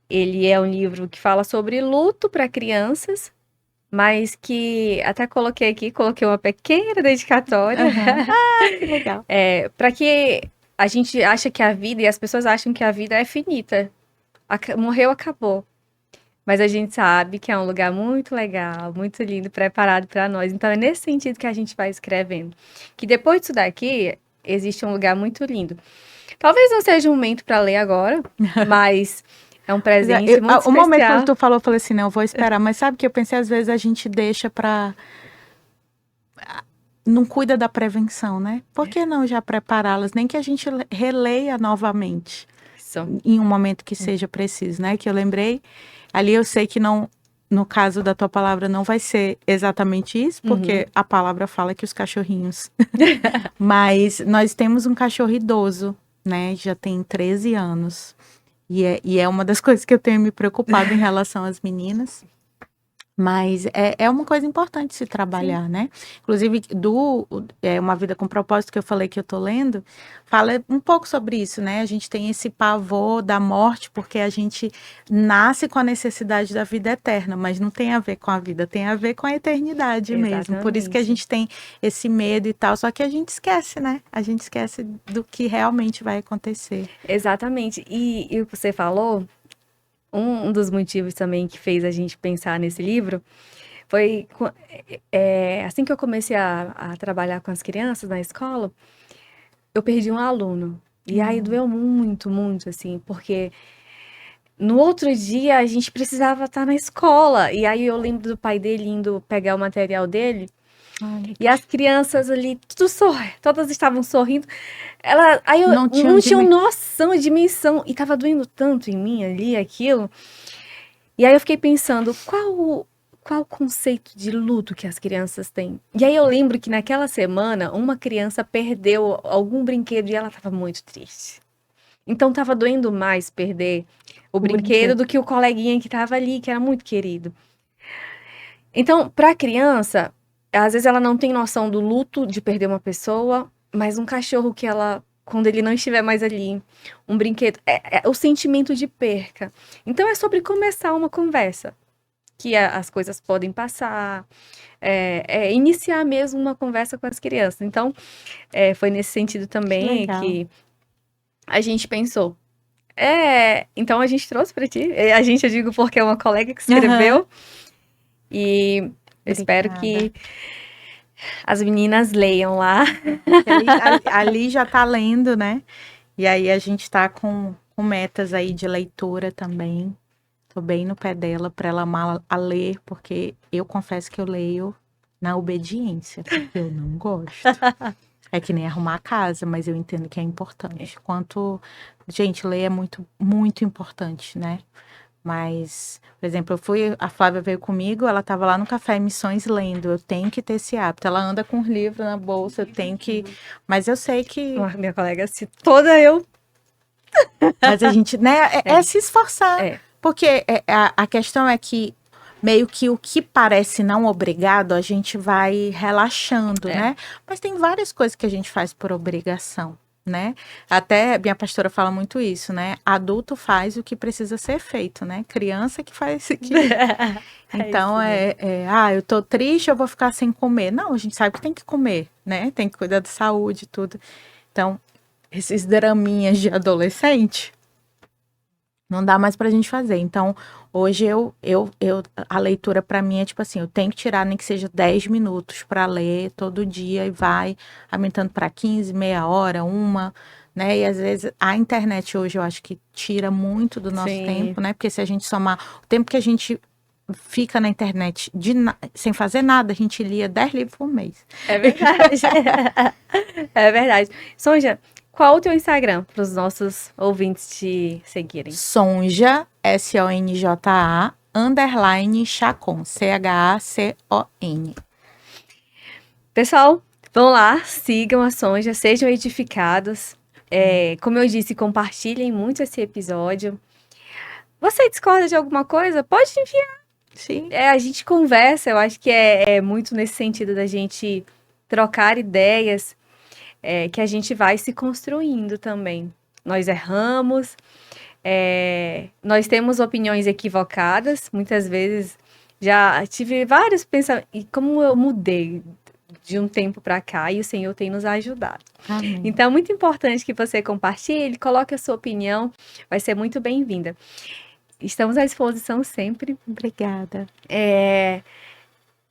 Ele é um livro que fala sobre luto para crianças, mas que até coloquei uma pequena dedicatória. Que legal. Para que a gente acha que a vida, e as pessoas acham que a vida é finita. Morreu, acabou. Mas a gente sabe que é um lugar muito legal, muito lindo, preparado para nós. Então, é nesse sentido que a gente vai escrevendo. Que depois disso daqui, existe um lugar muito lindo. Talvez não seja um momento para ler agora, mas é um presente muito especial. O momento quando tu falou, eu falei assim, não, eu vou esperar. Mas sabe que eu pensei, às vezes a gente deixa para... Não cuida da prevenção, né? Por que não já prepará-las? Nem que a gente releia novamente. Isso. em um momento que seja preciso, né? Que eu lembrei, ali eu sei que não, no caso da tua palavra, não vai ser exatamente isso, porque a palavra fala que os cachorrinhos. Mas nós temos um cachorro idoso, né? Já tem 13 anos. E é uma das coisas que eu tenho me preocupado em relação às meninas. Mas é uma coisa importante se trabalhar, né? Inclusive, Uma Vida com Propósito, que eu falei que eu tô lendo, fala um pouco sobre isso, né? A gente tem esse pavor da morte, porque a gente nasce com a necessidade da vida eterna, mas não tem a ver com a vida, tem a ver com a eternidade mesmo. Por isso que a gente tem esse medo e tal, só que a gente esquece, né? A gente esquece do que realmente vai acontecer. Exatamente. E o que você falou, um dos motivos também que fez a gente pensar nesse livro foi assim que eu comecei a trabalhar com as crianças na escola, eu perdi um aluno. E aí doeu muito, muito, assim, porque no outro dia a gente precisava estar na escola. E aí eu lembro do pai dele indo pegar o material dele. E as crianças ali, todas estavam sorrindo. Aí eu não tinha noção de dimensão. E tava doendo tanto em mim ali, aquilo. E aí eu fiquei pensando, qual o conceito de luto que as crianças têm? E aí eu lembro que naquela semana, uma criança perdeu algum brinquedo e ela tava muito triste. Então tava doendo mais perder o brinquedo do que o coleguinha que tava ali, que era muito querido. Então, pra criança, às vezes ela não tem noção do luto de perder uma pessoa, mas um cachorro que ela, quando ele não estiver mais ali, um brinquedo, é o sentimento de perca. Então é sobre começar uma conversa, que as coisas podem passar, iniciar mesmo uma conversa com as crianças. Então, foi nesse sentido também que a gente pensou. Então a gente trouxe para ti. A gente, eu digo porque é uma colega que escreveu. E eu espero que as meninas leiam lá. Ali já tá lendo, né? E aí a gente tá com metas aí de leitura também. Tô bem no pé dela para ela amar a ler, porque eu confesso que eu leio na obediência, porque eu não gosto. É que nem arrumar a casa, mas eu entendo que é importante. Gente, ler é muito, muito importante, né? Mas, por exemplo, a Flávia veio comigo, ela estava lá no Café Missões lendo. Eu tenho que ter esse hábito. Ela anda com livro na bolsa, eu tenho que. Mas eu sei que. Minha colega, se toda eu. Mas a gente, né? É se esforçar. Porque a questão é que meio que o que parece não obrigado, a gente vai relaxando, né? Mas tem várias coisas que a gente faz por obrigação, né? Até minha pastora fala muito isso, né? Adulto faz o que precisa ser feito, né? Criança que faz que... Então eu tô triste, eu vou ficar sem comer. Não, a gente sabe que tem que comer, né? Tem que cuidar da saúde e tudo. Então, esses draminhas de adolescente não dá mais pra gente fazer. Então, hoje a leitura pra mim é tipo assim, eu tenho que tirar nem que seja 10 minutos pra ler todo dia e vai aumentando pra 15, meia hora, uma, né? E às vezes a internet hoje eu acho que tira muito do nosso tempo, né? Porque se a gente somar o tempo que a gente fica na internet sem fazer nada, a gente lia 10 livros por mês. É verdade. É verdade. Sonja, qual o teu Instagram para os nossos ouvintes te seguirem? Sonja, SONJA, _ Chacon, CHACON. Pessoal, vão lá, sigam a Sonja, sejam edificados. Como eu disse, compartilhem muito esse episódio. Você discorda de alguma coisa? Pode enviar. Sim. A gente conversa, eu acho que é muito nesse sentido da gente trocar ideias, que a gente vai se construindo também. Nós erramos, nós temos opiniões equivocadas, muitas vezes já tive vários pensamentos, e como eu mudei de um tempo para cá e o Senhor tem nos ajudado. Amém. Então é muito importante que você compartilhe, coloque a sua opinião, vai ser muito bem-vinda. Estamos à disposição sempre. Obrigada.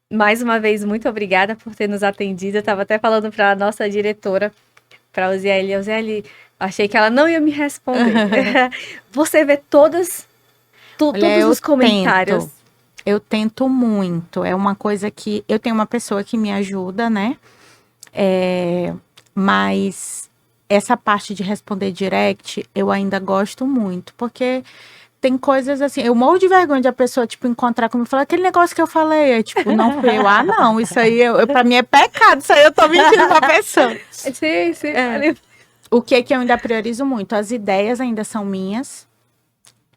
Mais uma vez, muito obrigada por ter nos atendido. Eu estava até falando para a nossa diretora, para a Uziele, achei que ela não ia me responder. Você vê todos os comentários. Eu tento muito. É uma coisa que... Eu tenho uma pessoa que me ajuda, né? Mas essa parte de responder direct, eu ainda gosto muito, porque tem coisas assim, eu morro de vergonha de a pessoa, tipo, encontrar comigo e falar, aquele negócio que eu falei, é tipo, não fui eu, não, isso aí, pra mim é pecado, isso aí eu tô mentindo pra pessoa. Sim, sim. É. O que eu ainda priorizo muito? As ideias ainda são minhas,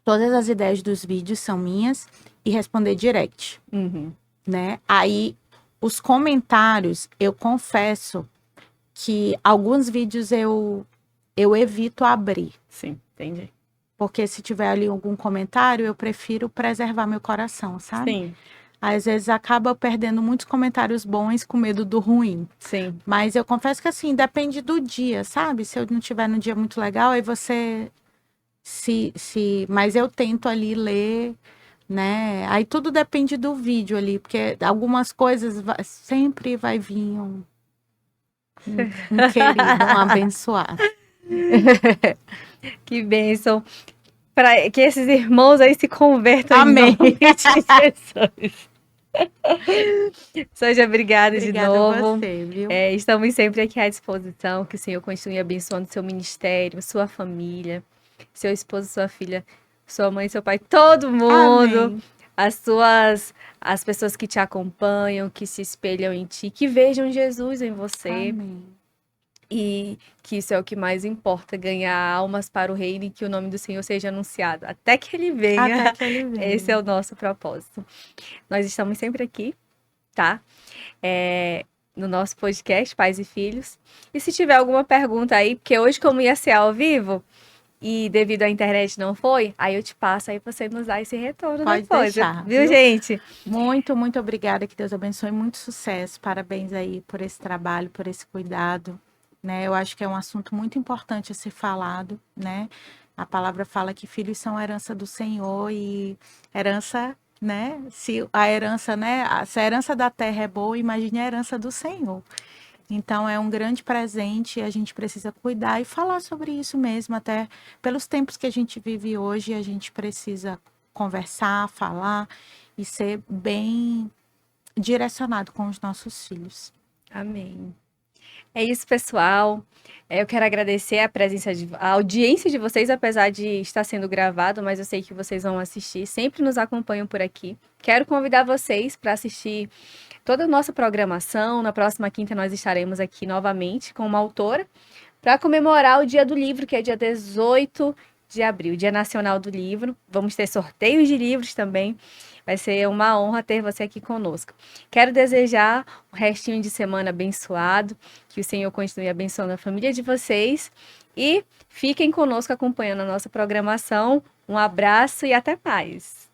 todas as ideias dos vídeos são minhas, e responder direct, Uhum. né? Aí, os comentários, eu confesso que alguns vídeos eu evito abrir. Sim, entendi. Porque se tiver ali algum comentário, eu prefiro preservar meu coração, sabe? Sim, Às vezes acaba perdendo muitos comentários bons com medo do ruim. sim. Mas eu confesso que assim, depende do dia, sabe? Se eu não tiver num dia muito legal, aí você Mas eu tento ali ler, né? Aí tudo depende do vídeo ali, porque algumas coisas sempre vai vir um querido, um abençoado. Que bênção. Para que esses irmãos aí se convertam Amém. em nome de Jesus. Seja obrigada de Obrigada novo. a você, viu? Estamos sempre aqui à disposição. Que o Senhor continue abençoando seu ministério, sua família, seu esposo, sua filha, sua mãe, seu pai, todo mundo. Amém. As pessoas que te acompanham, que se espelham em ti, que vejam Jesus em você. Amém. E que isso é o que mais importa, ganhar almas para o reino e que o nome do Senhor seja anunciado. Até que ele venha. Até que ele venha. Esse é o nosso propósito. Nós estamos sempre aqui, tá? No nosso podcast, Pais e Filhos. E se tiver alguma pergunta aí, porque hoje, como ia ser ao vivo, e devido à internet não foi, aí eu te passo aí pra você nos dar esse retorno Pode depois. deixar, Viu, viu? gente? Muito, muito obrigada. Que Deus abençoe. Muito sucesso. Parabéns aí por esse trabalho, por esse cuidado. Né? Eu acho que é um assunto muito importante a ser falado, né? A palavra fala que filhos são a herança do Senhor e herança, né? Se a herança, né? Se a herança da terra é boa, imagine a herança do Senhor. Então é um grande presente e a gente precisa cuidar e falar sobre isso mesmo, até pelos tempos que a gente vive hoje, a gente precisa conversar, falar e ser bem direcionado com os nossos filhos. Amém. É isso, pessoal. Eu quero agradecer a audiência de vocês, apesar de estar sendo gravado, mas eu sei que vocês vão assistir, sempre nos acompanham por aqui. Quero convidar vocês para assistir toda a nossa programação. Na próxima quinta nós estaremos aqui novamente com uma autora para comemorar o Dia do Livro, que é dia 18 de abril, Dia Nacional do Livro. Vamos ter sorteios de livros também. Vai ser uma honra ter você aqui conosco. Quero desejar um restinho de semana abençoado, que o Senhor continue abençoando a família de vocês e fiquem conosco acompanhando a nossa programação. Um abraço e até mais!